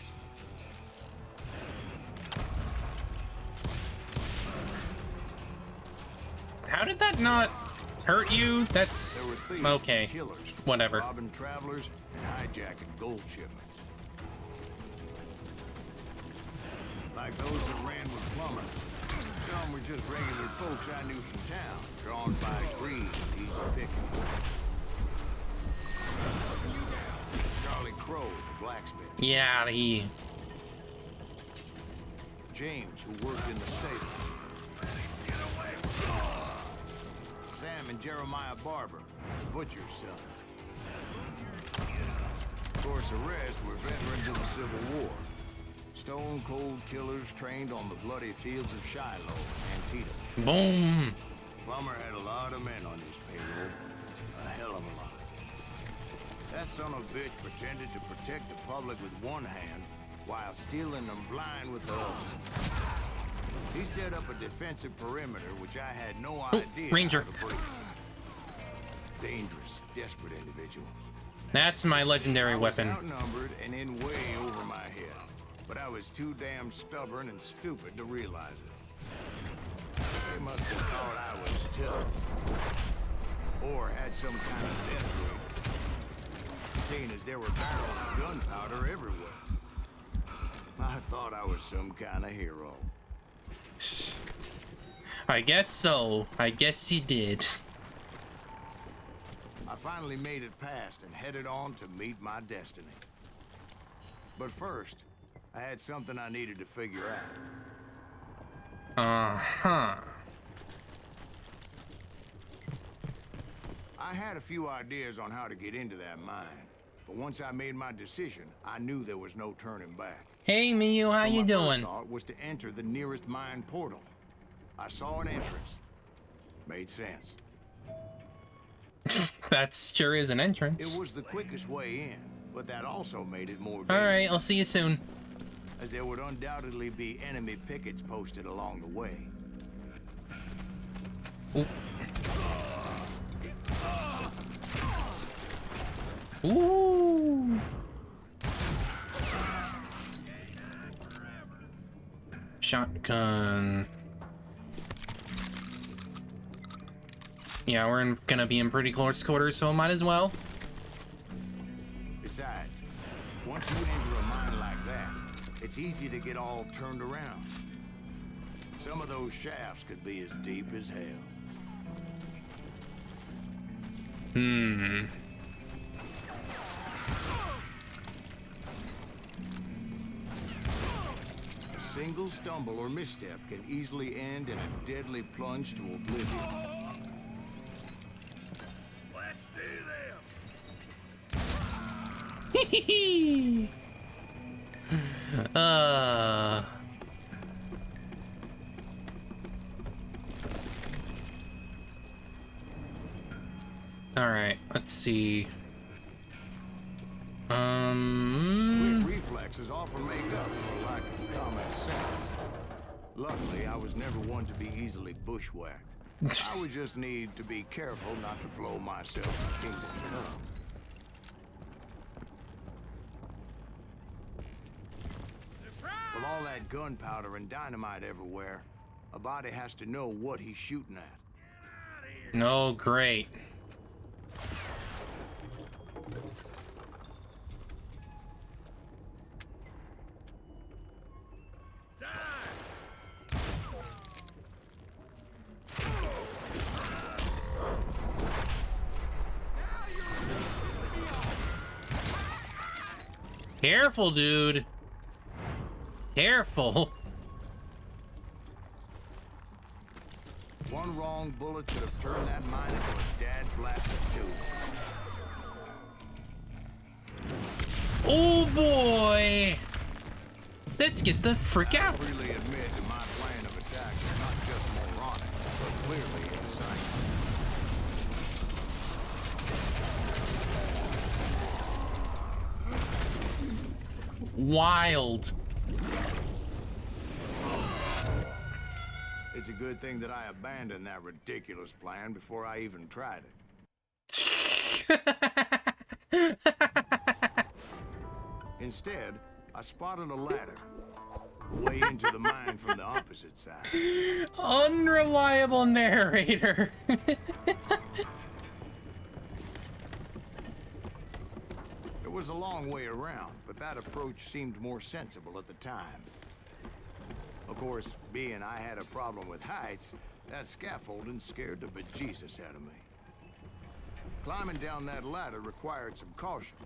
How did that not hurt you? That's
There were thieves,
okay.
killers,
Whatever.
robbing travelers and hijacking gold shipments. Like those that ran with Plummer. Some were just regular folks I knew from town, drawn by greed and easy picking. Charlie Crow, the blacksmith.
Get out of here.
James, who worked in the stable. Sam and Jeremiah Barber, the butcher's sons. Of course, the rest were veterans of the Civil War. Stone-cold killers trained on the bloody fields of Shiloh and Antietam.
Boom.
Plummer had a lot of men on his payroll. A hell of a lot. That son of a bitch pretended to protect the public with one hand while stealing them blind with the other. He set up a defensive perimeter, which I had no idea
Ranger.
how to break. Dangerous, desperate individuals.
That's my legendary
I was
weapon.
outnumbered and in way over my head, but I was too damn stubborn and stupid to realize it. They must have thought I was tough, or had some kind of death ray. Seeing as there were barrels of gunpowder everywhere, I thought I was some kind of hero.
I guess so. I guess you did.
I finally made it past and headed on to meet my destiny. But first, I had something I needed to figure out.
Uh-huh.
I had a few ideas on how to get into that mine, but once I made my decision, I knew there was no turning back.
Hey, Miyu, how
So
you
my
doing?
first thought was to enter the nearest mine portal. I saw an entrance. Made sense.
That sure is an entrance.
It was the quickest way in, but that also made it more dangerous,
Alright, I'll see you soon.
as there would undoubtedly be enemy pickets posted along the way.
Ooh. Ooh. Shotgun. Yeah, we're gonna be in pretty close quarters, so might as well.
Besides, once you enter a mine like that, it's easy to get all turned around. Some of those shafts could be as deep as hell. A single stumble or misstep can easily end in a deadly plunge to oblivion.
Let's do this!
All right, let's see.
Quick reflexes often make up for a lack of common sense. Luckily, I was never one to be easily bushwhacked. I would just need to be careful not to blow myself to kingdom come. With all that gunpowder and dynamite everywhere, a body has to know what he's shooting at.
No, great. Careful, dude. Careful.
One wrong bullet could have turned that mine into a dad-blasted tube.
Oh boy. Let's get the frick out.
I freely admit that my plan of attack is not just moronic, but clearly insane.
Wild.
It's a good thing that I abandoned that ridiculous plan before I even tried it. Instead, I spotted a ladder way into the mine from the opposite side.
Unreliable narrator.
It was a long way around, but that approach seemed more sensible at the time. Of course, being I had a problem with heights, that scaffolding scared the bejesus out of me. Climbing down that ladder required some caution.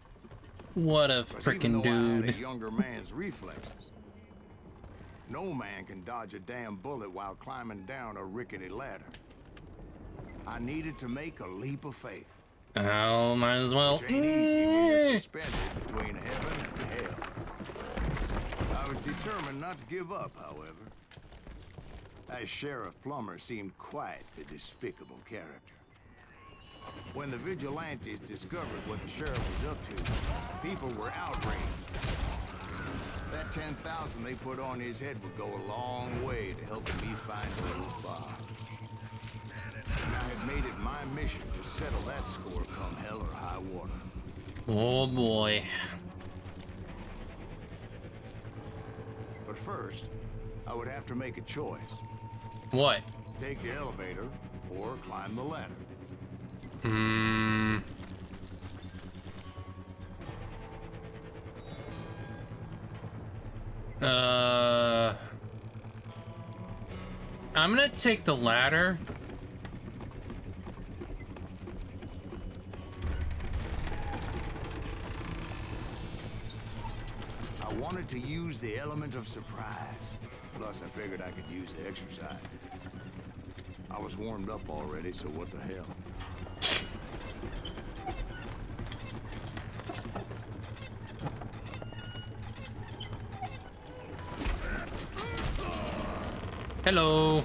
What a
But
frickin'
even though I
dude.
had a younger man's reflexes, no man can dodge a damn bullet while climbing down a rickety ladder. I needed to make a leap of faith.
Oh, might as well.
Which ain't easy when you're suspended between heaven and hell. I was determined not to give up, however. That Sheriff Plummer seemed quite the despicable character. When the vigilantes discovered what the sheriff was up to, people were outraged. That 10,000 they put on his head would go a long way to helping me find little Bob. And I had made it my mission to settle that score come hell or high water.
Oh boy.
But first, I would have to make a choice.
What?
Take the elevator or climb the ladder.
I'm gonna take the ladder.
I wanted to use the element of surprise. Plus, I figured I could use the exercise. I was warmed up already, so what the hell?
Hello.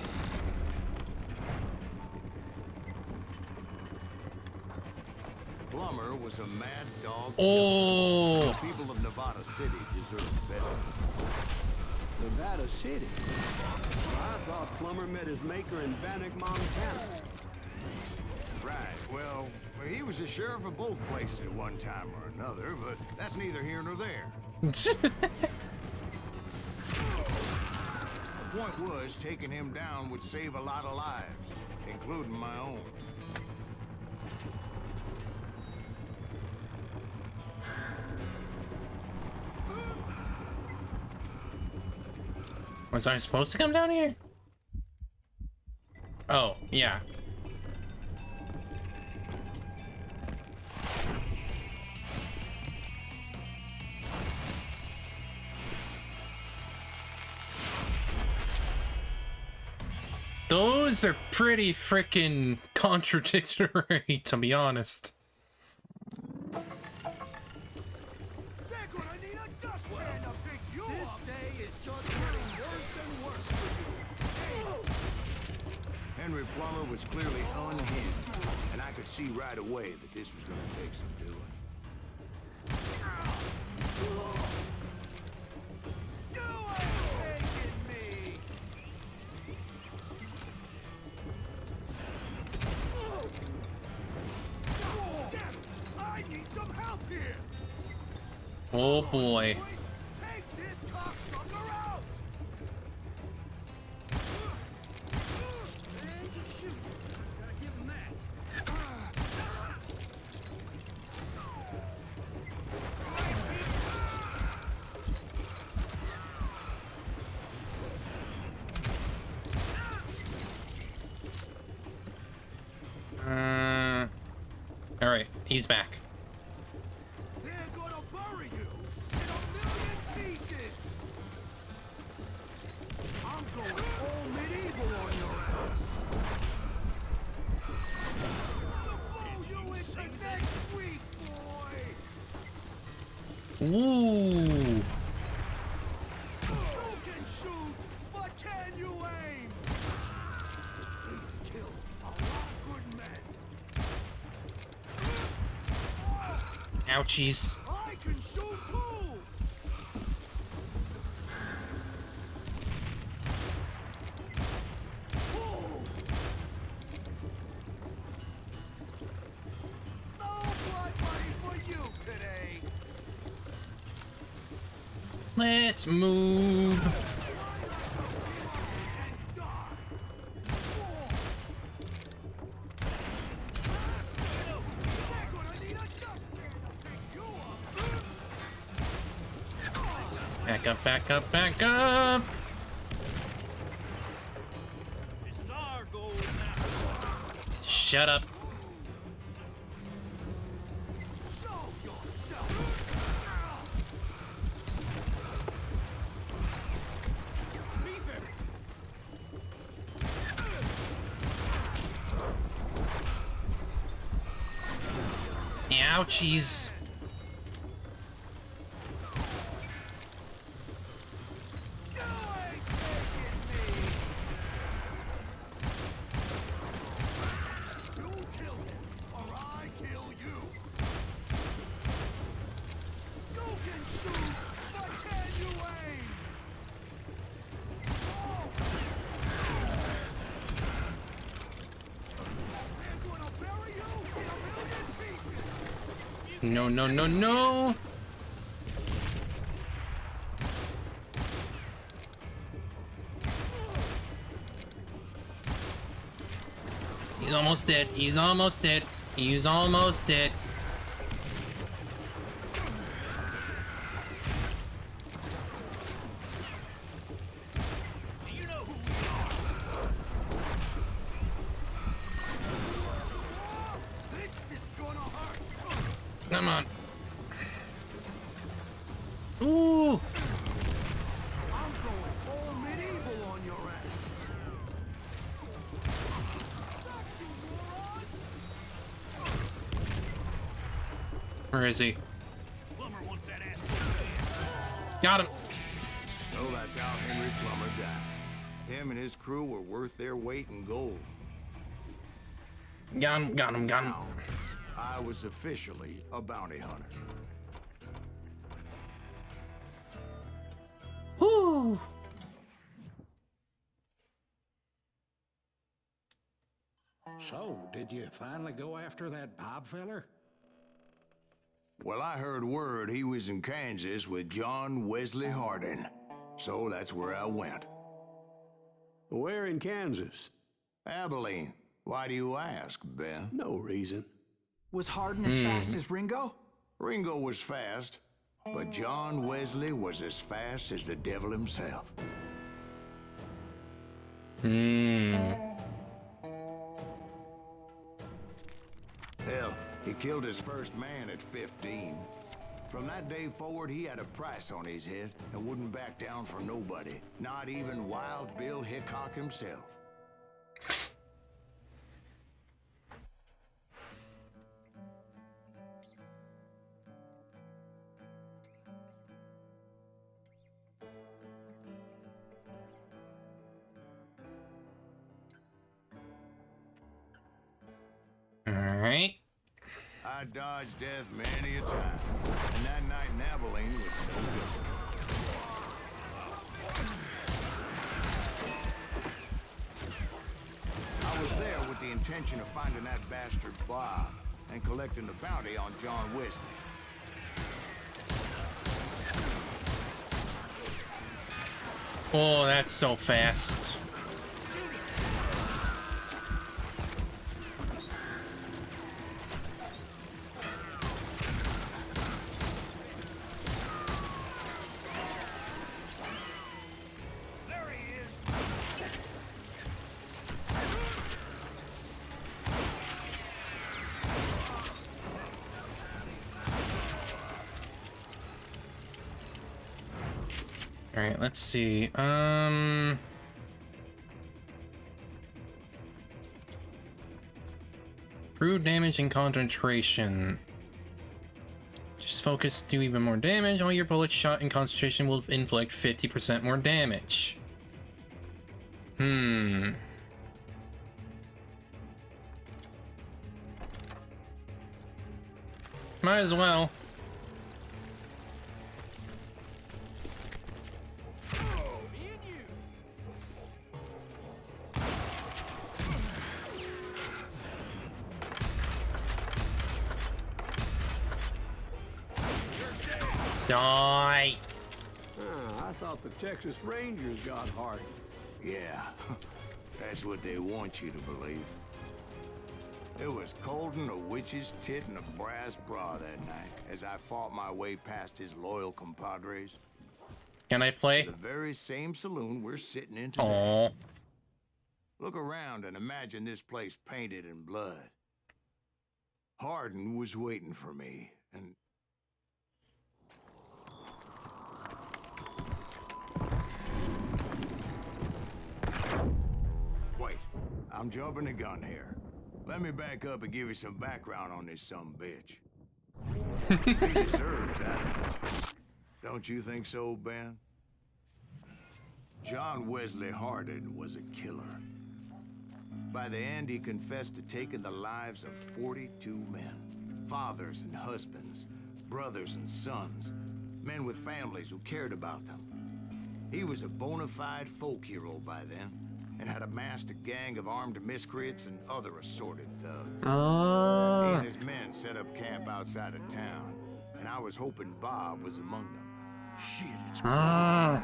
Plummer was a mad dog.
Oh.
The people of Nevada City deserve better.
Nevada City? I thought Plummer met his maker in Bannock, Montana.
Right, well, he was the sheriff of both places at one time or another, but that's neither here nor there. The point was, taking him down would save a lot of lives, including my own.
Was I supposed to come down here? Oh, yeah. Those are pretty freaking contradictory, to be honest.
This day is just getting worse and worse for you. Henry Plummer was clearly unhinged, and I could see right away that this was going to take some doing. You ain't taking me! I need some help here!
Oh boy.
Take this cocksucker out!
Man, good shoot. Gotta give him that.
All right, he's back.
They're gonna bury you in a million pieces! I'm going all medieval on your ass! I'm gonna blow you into next week, boy!
Ooh.
You can shoot, but can you aim? He's killed a lot of good men.
Ouchies.
I can shoot too! No blood money for you today!
Let's move. Back up, back up, back up.
This is our goal now.
Shut up. Ouchies. No, no, no, no. He's almost dead. He's almost dead. He's almost dead. Come on. Ooh.
I'm going all medieval on your ass.
Where is he? Got him.
So that's how Henry Plummer died. Him and his crew were worth their weight in gold.
Got him, got him, got him.
Now, I was officially a bounty hunter.
Woo.
So, did you finally go after that Bob feller?
Well, I heard word he was in Kansas with John Wesley Hardin. So that's where I went.
Where in Kansas?
Abilene. Why do you ask, Ben?
No reason.
Was Hardin as fast as Ringo?
Ringo was fast, but John Wesley was as fast as the devil himself. Hell, he killed his first man at 15. From that day forward, he had a price on his head and wouldn't back down for nobody, not even Wild Bill Hickok himself.
Alright.
I dodged death many a time, and that night in Abilene was no different. I was there with the intention of finding that bastard Bob and collecting the bounty on John Wesley.
Oh, that's so fast. All right, let's see. Improved damage and concentration. Just focus, do even more damage. All your bullets shot in concentration will inflict 50% more damage. Might as well. Die!
I thought the Texas Rangers got Hardy.
Yeah, that's what they want you to believe. It was cold in a witch's tit and a brass bra that night as I fought my way past his loyal compadres.
Can I play?
The very same saloon we're sitting in today.
Aww.
Look around and imagine this place painted in blood. Hardin was waiting for me, and... Wait, I'm jumping the gun here. Let me back up and give you some background on this sumbitch. He deserves that much. Don't you think so, Ben? John Wesley Hardin was a killer. By the end, he confessed to taking the lives of 42 men. Fathers and husbands, brothers and sons, men with families who cared about them. He was a bona fide folk hero by then, and had amassed a gang of armed miscreants and other assorted thugs. He and his men set up camp outside of town, and I was hoping Bob was among them.
Shit, it's cold.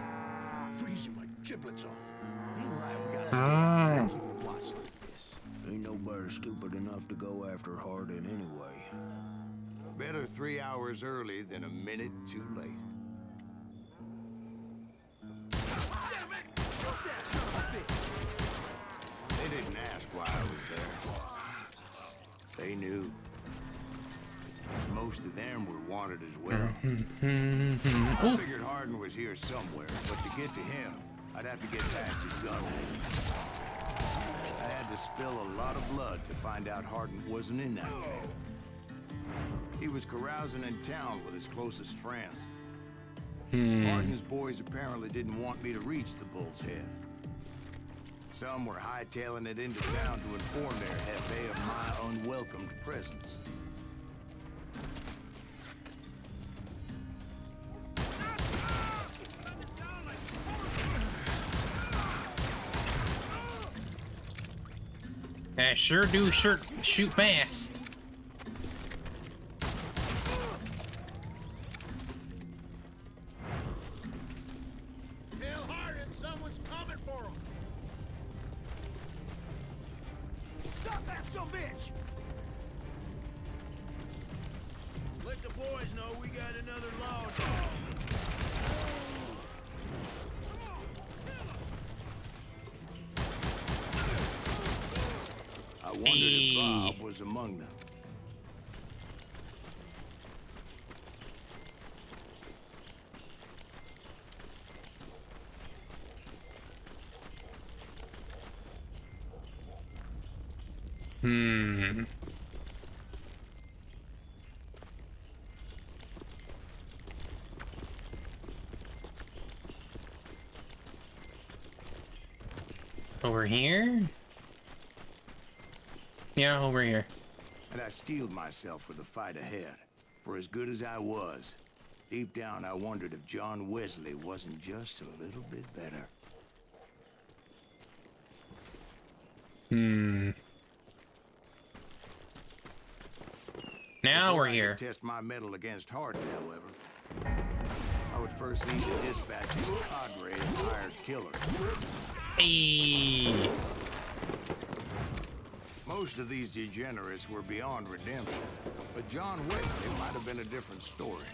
Freezing my giblets off.
Ain't right, we gotta stay out there and keep a watch like this.
Ain't nobody stupid enough to go after Hardin anyway.
Better 3 hours early than a minute too late.
Damn it! Shoot that son of a bitch!
They didn't ask why I was there. They knew. Most of them were wanted as well. I figured Hardin was here somewhere, but to get to him, I'd have to get past his gun hand. I had to spill a lot of blood to find out Hardin wasn't in that camp. He was carousing in town with his closest friends. Hardin's boys apparently didn't want me to reach the Bull's Head. Some were hightailing it into town to inform their Hefe of my unwelcomed presence.
I sure do shoot fast.
Tell Hardin someone's coming for him.
Stop that son bitch!
Let the boys know we got another law.
wondered if Bob was among them.
Over here? Yeah, over here.
And I steeled myself for the fight ahead. For as good as I was, deep down I wondered if John Wesley wasn't just a little bit better.
Now
Before
we're
I
here.
could test my mettle against Hardin, however, I would first need to dispatch his cadre of hired killers.
Hey.
Most of these degenerates were beyond redemption, but John Wesley might have been a different story.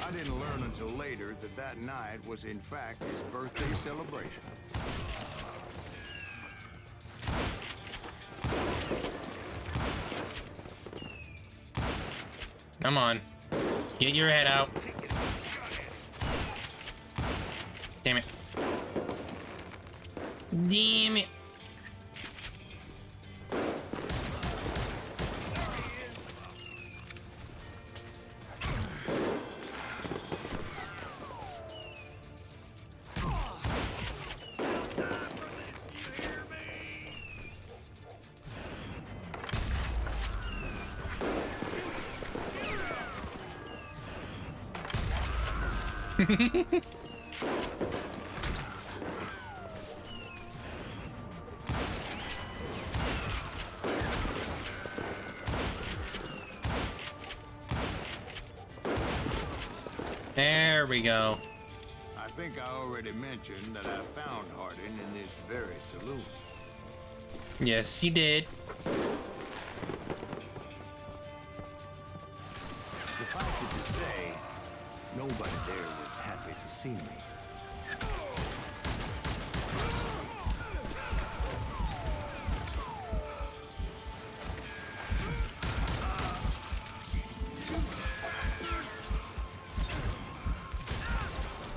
I didn't learn until later that that night was in fact his birthday celebration.
Come on. Get your head out. Damn it. Damn it. There we go.
I think I already mentioned that I found Hardin in this very saloon.
Yes, you did.
Suffice it to say, nobody there was happy to see me.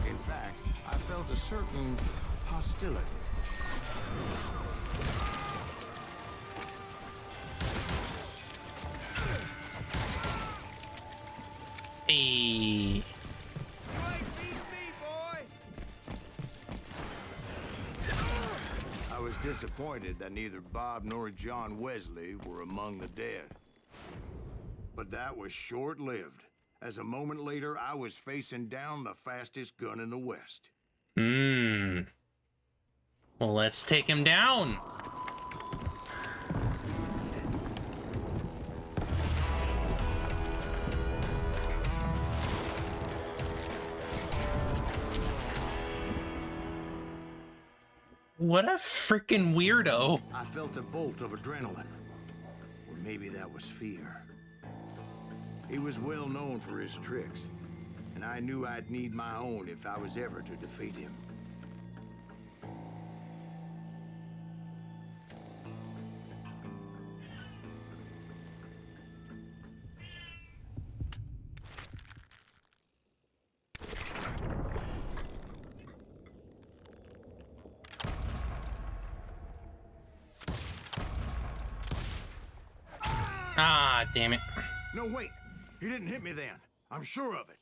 In fact, I felt a certain hostility.
Hey.
I was disappointed that neither Bob nor John Wesley were among the dead. But that was short-lived, as a moment later I was facing down the fastest gun in the West.
Well, let's take him down. What a freaking weirdo.
I felt a bolt of adrenaline. Or maybe that was fear. He was well known for his tricks, and I knew I'd need my own if I was ever to defeat him.
Ah, damn it.
No, wait! He didn't hit me then. I'm sure of it.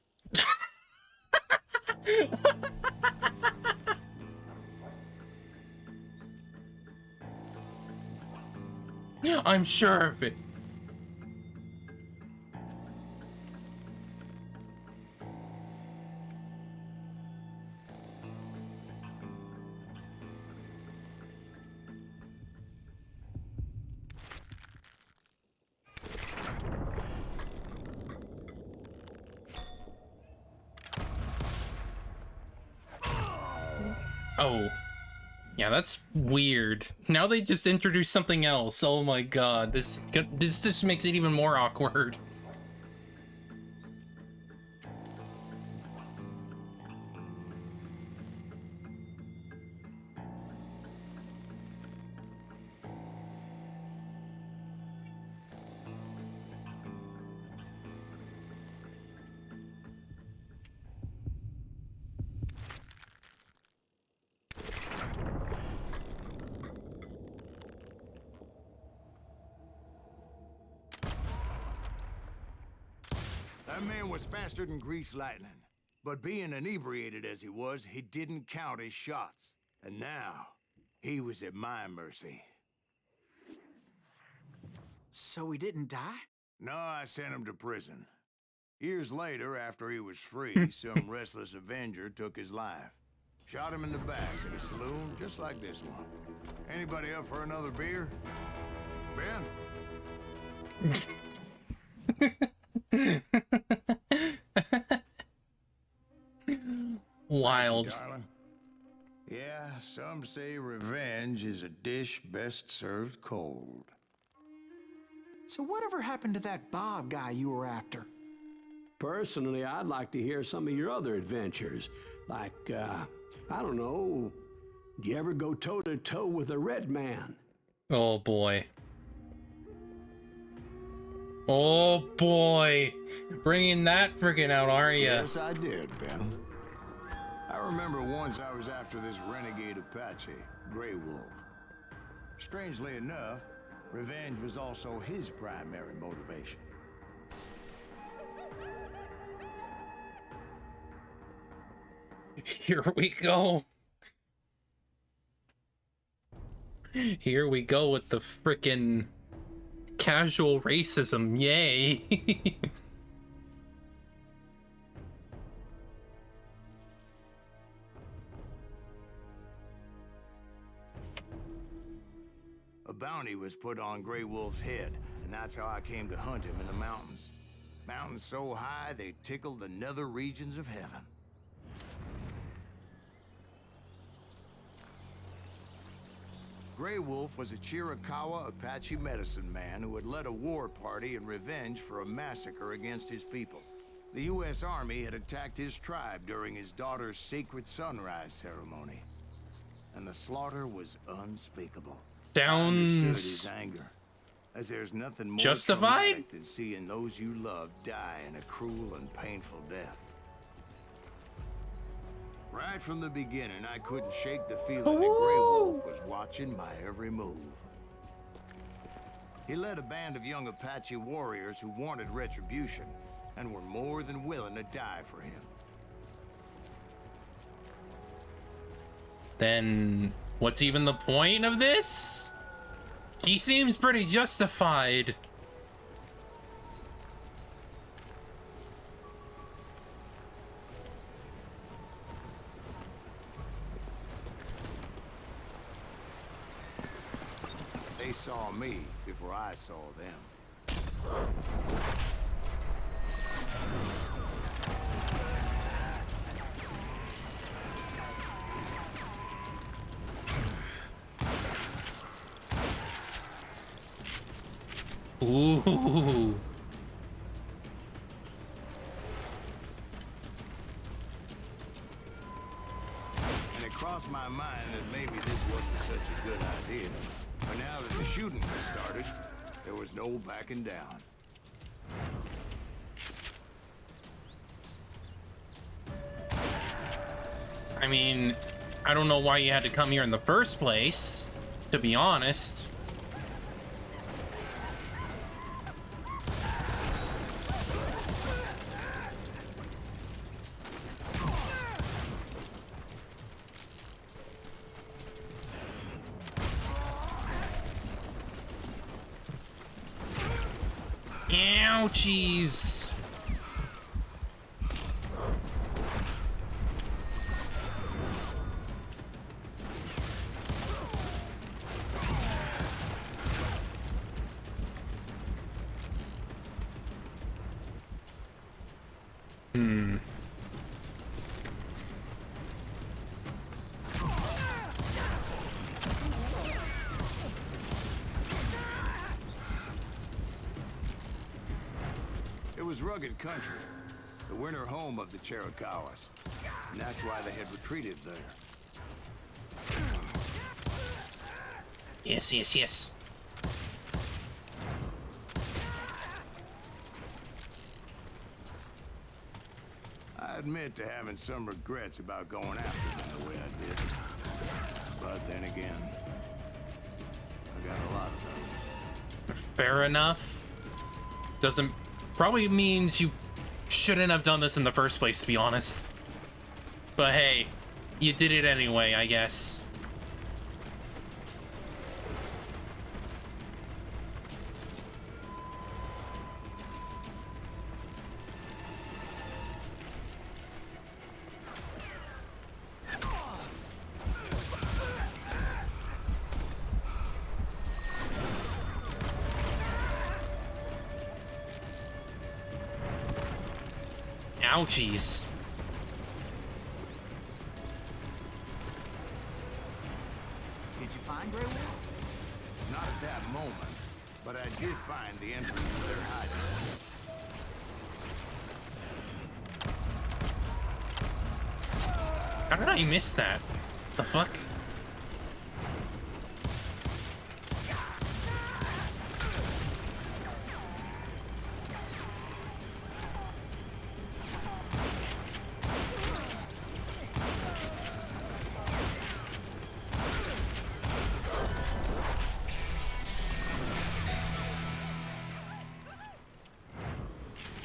I'm sure of it. Oh. Yeah, that's weird. Now they just introduced something else. Oh my god, this just makes it even more awkward.
That man was faster than greased lightning. But being inebriated as he was, he didn't count his shots. And now, he was at my mercy.
So he didn't die?
No, I sent him to prison. Years later, after he was free, some restless Avenger took his life. Shot him in the back at a saloon just like this one. Anybody up for another beer? Ben?
Wild.
Darling. Yeah, some say revenge is a dish best served cold.
So whatever happened to that Bob guy you were after?
Personally, I'd like to hear some of your other adventures. Like, I don't know, do you ever go toe-to-toe with a red man?
Oh boy. Oh boy. Bringing that friggin' out, are ya?
Yes, I did, Ben. I remember once I was after this renegade Apache, Grey Wolf. Strangely enough, revenge was also his primary motivation.
Here we go. Here we go with the frickin' casual racism. Yay.
A bounty was put on Grey Wolf's head, and that's how I came to hunt him in the mountains. Mountains so high they tickled the nether regions of heaven. Grey Wolf was a Chiricahua Apache medicine man who had led a war party in revenge for a massacre against his people. The U.S. Army had attacked his tribe during his daughter's sacred sunrise ceremony, and the slaughter was unspeakable. I understood his anger, as there's nothing more
justified
traumatic than seeing those you love die in a cruel and painful death. Right from the beginning, I couldn't shake the feeling that Grey Wolf was watching my every move. He led a band of young Apache warriors who wanted retribution and were more than willing to die for him.
Then what's even the point of this? He seems pretty justified.
They saw me before I saw them.
Ooh.
And it crossed my mind that maybe this wasn't such a good idea. But now that the shooting had started, there was no backing down.
I mean, I don't know why you had to come here in the first place, to be honest. Ouchies.
It was rugged country, the winter home of the Chiricahuas, and that's why they had retreated there.
Yes, yes, yes.
I admit to having some regrets about going after them the way I did. But then again, I got a lot of those.
Fair enough. Doesn't... Probably means you shouldn't have done this in the first place, to be honest. But hey, you did it anyway, I guess. Ouchies.
Did you find Grey Wolf?
Not at that moment, but I did find the entrance to their hideout.
How did I miss that? The fuck?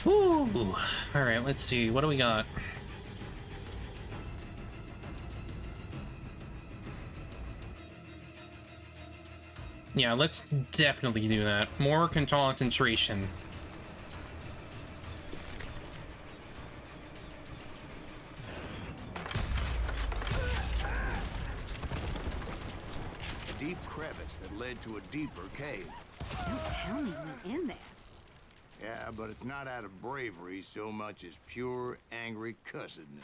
Ooh. All right, let's see. What do we got? Yeah, let's definitely do that. More concentration.
A deep crevice that led to a deeper cave.
Don't tell me you went in there.
Yeah, but it's not out of bravery so much as pure, angry cussedness.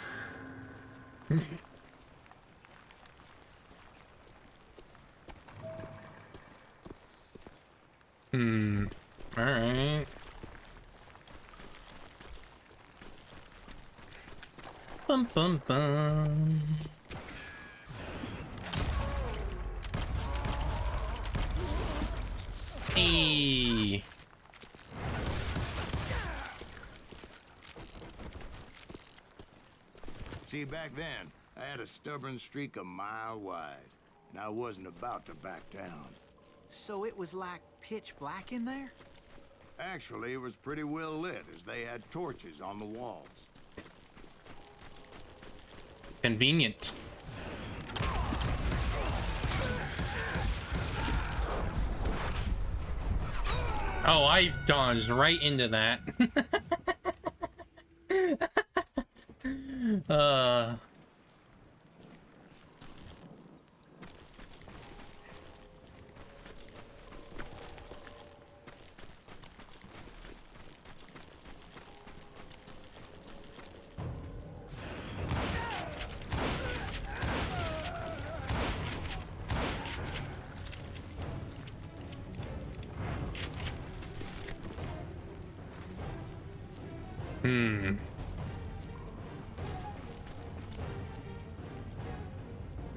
Alright. Bum bum bum. Hey.
See, back then, I had a stubborn streak a mile wide, and I wasn't about to back down.
So it was like pitch black in there?
Actually, it was pretty well lit, as they had torches on the walls.
Convenient. Oh, I dodged right into that.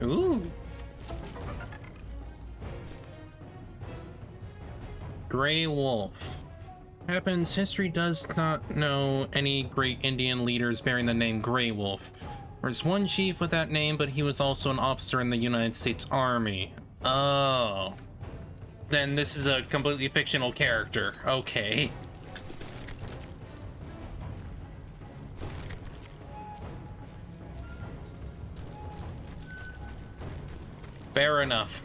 Ooh. Grey Wolf. Happens, history does not know any great Indian leaders bearing the name Grey Wolf. There's one chief with that name, but he was also an officer in the United States Army. Oh. Then this is a completely fictional character. Okay. Fair enough,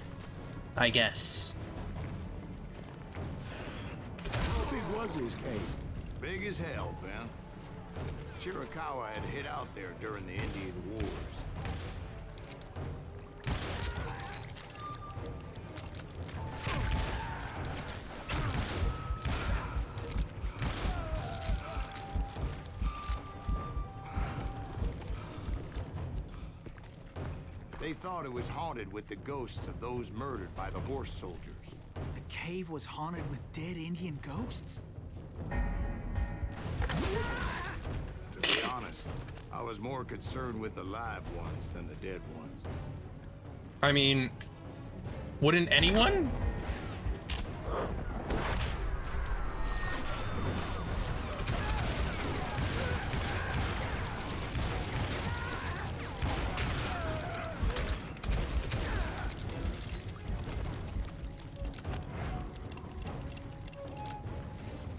I guess.
How big was this cave?
Big as hell, Ben. Chiricahua had hid out there during the Indian Wars. They thought it was haunted with the ghosts of those murdered by the horse soldiers.
The cave was haunted with dead Indian ghosts?
To be honest, I was more concerned with the live ones than the dead ones.
I mean, wouldn't anyone?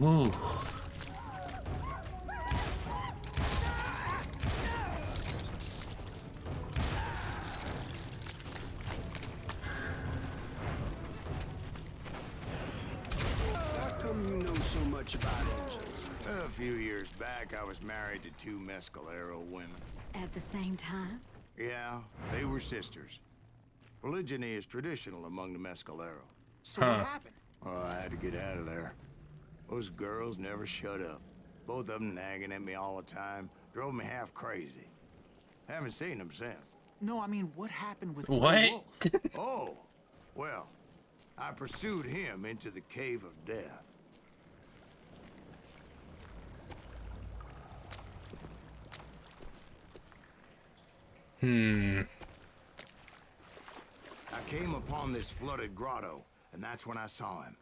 Ooh.
few years back, I was married to 2 Mescalero women.
At the same time?
Yeah, they were sisters. Polygyny is traditional among the Mescalero.
So what happened?
Oh, I had to get out of there. Those girls never shut up. Both of them nagging at me all the time. Drove me half crazy. Haven't seen them since.
No, I mean, what happened with
What?
Grey Wolf?
Oh, well, I pursued him into the Cave of Death. I came upon this flooded grotto, and that's when I saw him.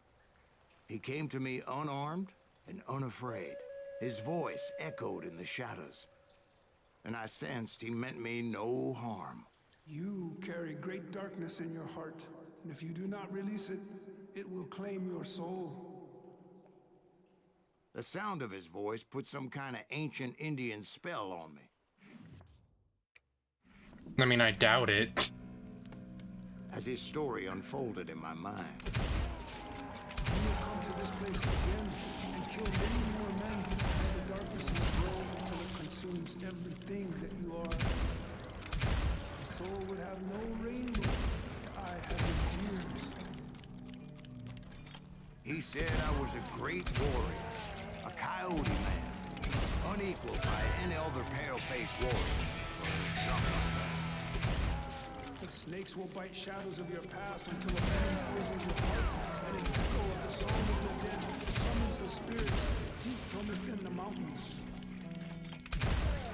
He came to me unarmed and unafraid. His voice echoed in the shadows, and I sensed he meant me no harm.
You carry great darkness in your heart, and if you do not release it, it will claim your soul.
The sound of his voice put some kind of ancient Indian spell on me.
I mean, I doubt it.
As his story unfolded in my mind. You will come to this place again and kill many more men, and the darkness will grow until it consumes everything that you are. The soul would have no rainbow if the eye had no tears.
He said I was a great warrior, a coyote man, unequaled by any other pale-faced warrior, or something like that.
The snakes will bite shadows of your past until a venom poisons your heart, and an echo of the song of the dead summons the spirits deep from within the mountains.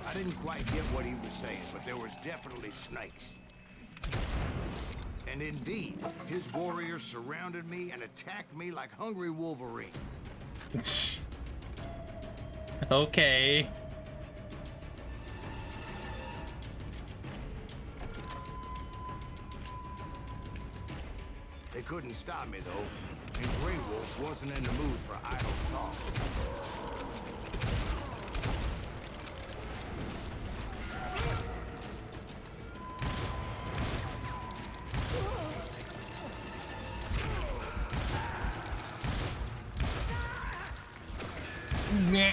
I didn't quite get what he was saying, but there was definitely snakes. And indeed, his warriors surrounded me and attacked me like hungry wolverines.
Okay.
They couldn't stop me, though, and Grey Wolf wasn't in the mood for idle talk.
Nah.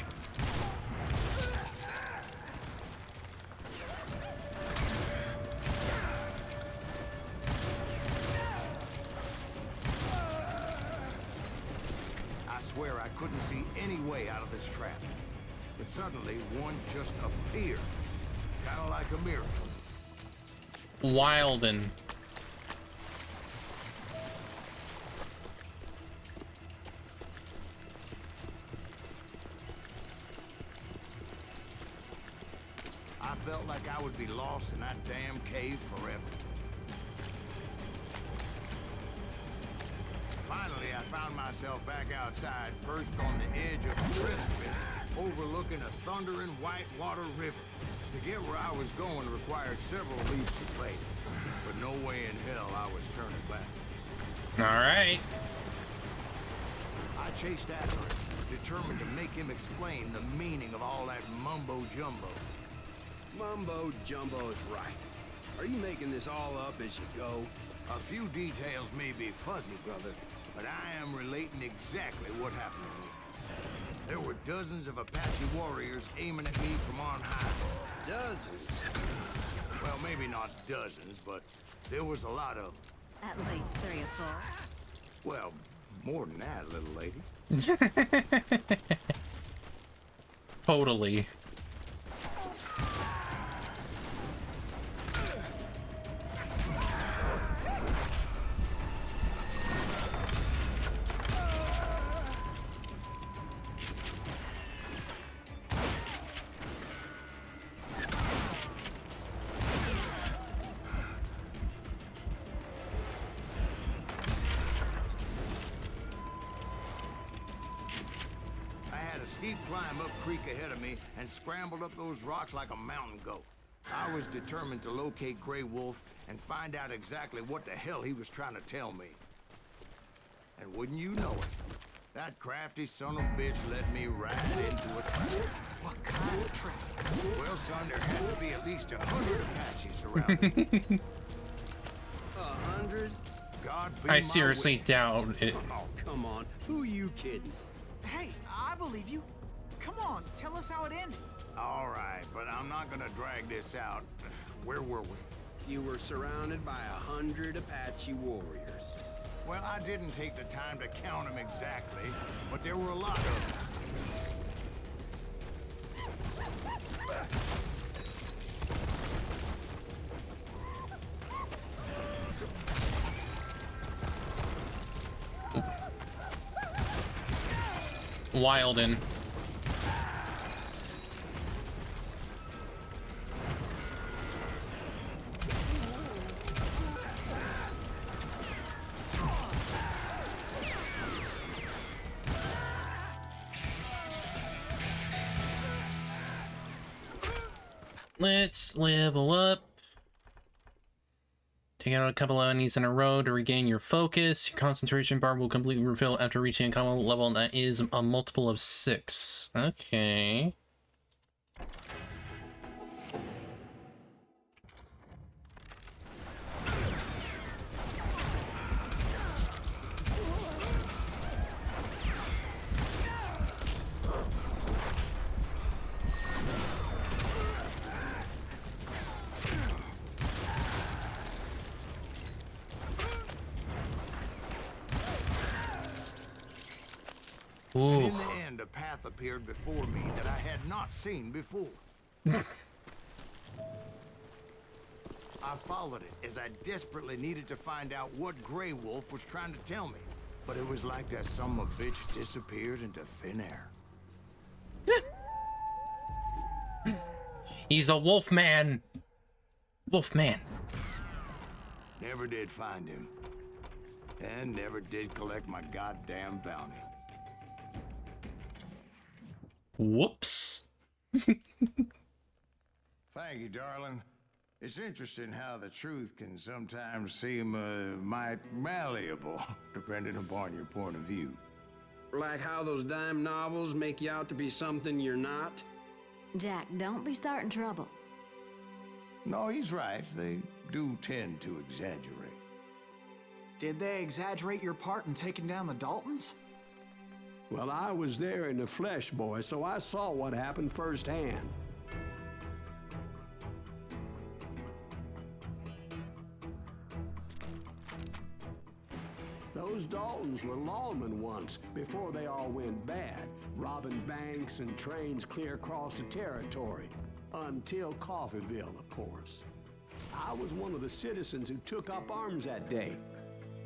I swear I couldn't see any way out of this trap. But suddenly, one just appeared. Kind of like a miracle.
Wilden.
I felt like I would be lost in that damn cave forever. Finally, I found myself back outside, perched on the edge of a precipice, overlooking a thundering whitewater river. To get where I was going required several leaps of faith, but no way in hell I was turning back.
All right.
I chased after him, determined to make him explain the meaning of all that mumbo-jumbo.
Mumbo-jumbo's right. Are you making this all up as you go?
A few details may be fuzzy, brother, but I am relating exactly what happened to me. There were dozens of Apache warriors aiming at me from on high.
Dozens?
Well, maybe not dozens, but there was a lot of them.
At least 3 or 4.
Well, more than that, little lady.
Totally.
Steep climb up creek ahead of me and scrambled up those rocks like a mountain goat. I was determined to locate Grey Wolf and find out exactly what the hell he was trying to tell me. And wouldn't you know it, that crafty son of a bitch led me right into a trap.
What kind of trap?
Well, son, there had to be at least 100 Apaches around me.
100?
God be
I
my
seriously
witness.
doubt it.
Oh, come on. Who are you kidding?
Hey, I believe you. Come on. on, tell us how it ended.
All right, but I'm not gonna drag this out. Where were we?
You were surrounded by 100 Apache warriors.
Well, I didn't take the time to count them exactly, but there were a lot of them.
Wilden. Let's level up. Take out a couple of enemies in a row to regain your focus. Your concentration bar will completely refill after reaching a common level that is a multiple of 6. Okay.
And in the end, a path appeared before me that I had not seen before. I followed it as I desperately needed to find out what Grey Wolf was trying to tell me. But it was like that son of a bitch disappeared into thin air.
He's a wolf man. Wolf man.
Never did find him. And never did collect my goddamn bounty.
Whoops.
Thank you, darling. It's interesting how the truth can sometimes seem might malleable, depending upon your point of view.
Like how those dime novels make you out to be something you're not?
Jack, don't be starting trouble.
No, he's right. They do tend to exaggerate.
Did they exaggerate your part in taking down the Daltons?
Well, I was there in the flesh, boy, so I saw what happened firsthand. Those Daltons were lawmen once, before they all went bad, robbing banks and trains clear across the territory. Until Coffeeville, of course. I was one of the citizens who took up arms that day.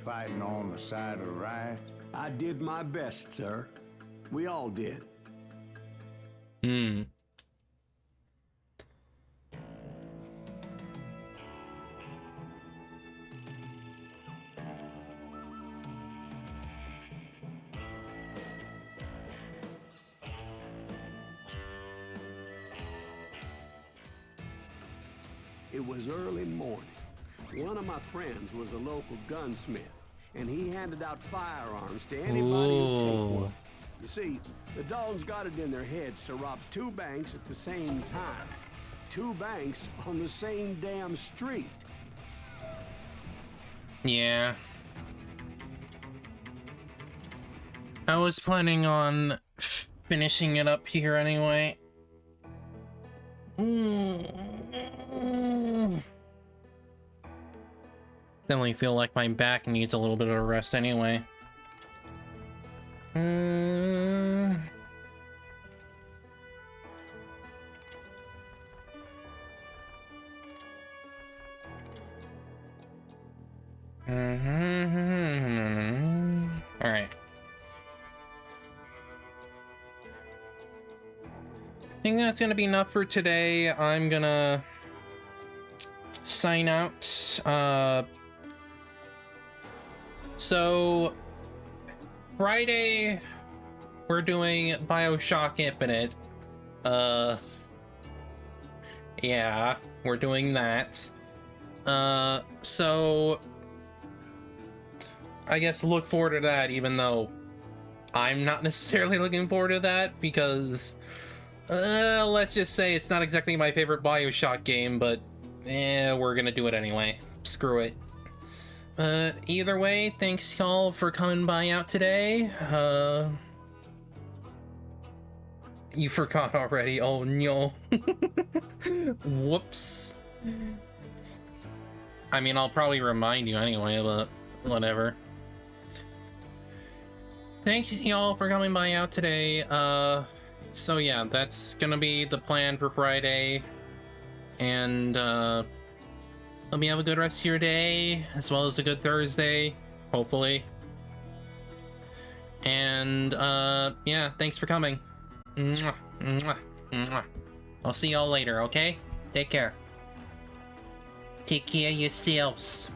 Fighting on the side of right?
I did my best, sir. We all did. It was early morning. One of my friends was a local gunsmith, and he handed out firearms to anybody who'd take one. You see, the Daltons got it in their heads to rob 2 banks at the same time. 2 banks on the same damn street.
Yeah. I was planning on finishing it up here anyway. Definitely feel like my back needs a little bit of a rest anyway. All right. I think that's gonna be enough for today. I'm gonna sign out. So Friday we're doing BioShock Infinite. Yeah, we're doing that. So I guess look forward to that, even though I'm not necessarily looking forward to that, because let's just say it's not exactly my favorite BioShock game, but we're gonna do it anyway. Screw it. Either way, thanks y'all for coming by out today. You forgot already. Oh no. Whoops. I mean, I'll probably remind you anyway, but whatever. Thank you all for coming by out today. So yeah, that's gonna be the plan for Friday. And let me have a good rest of your day, as well as a good Thursday, hopefully. And yeah, thanks for coming. Mwah, mwah, mwah. I'll see y'all later, okay? Take care. Take care of yourselves.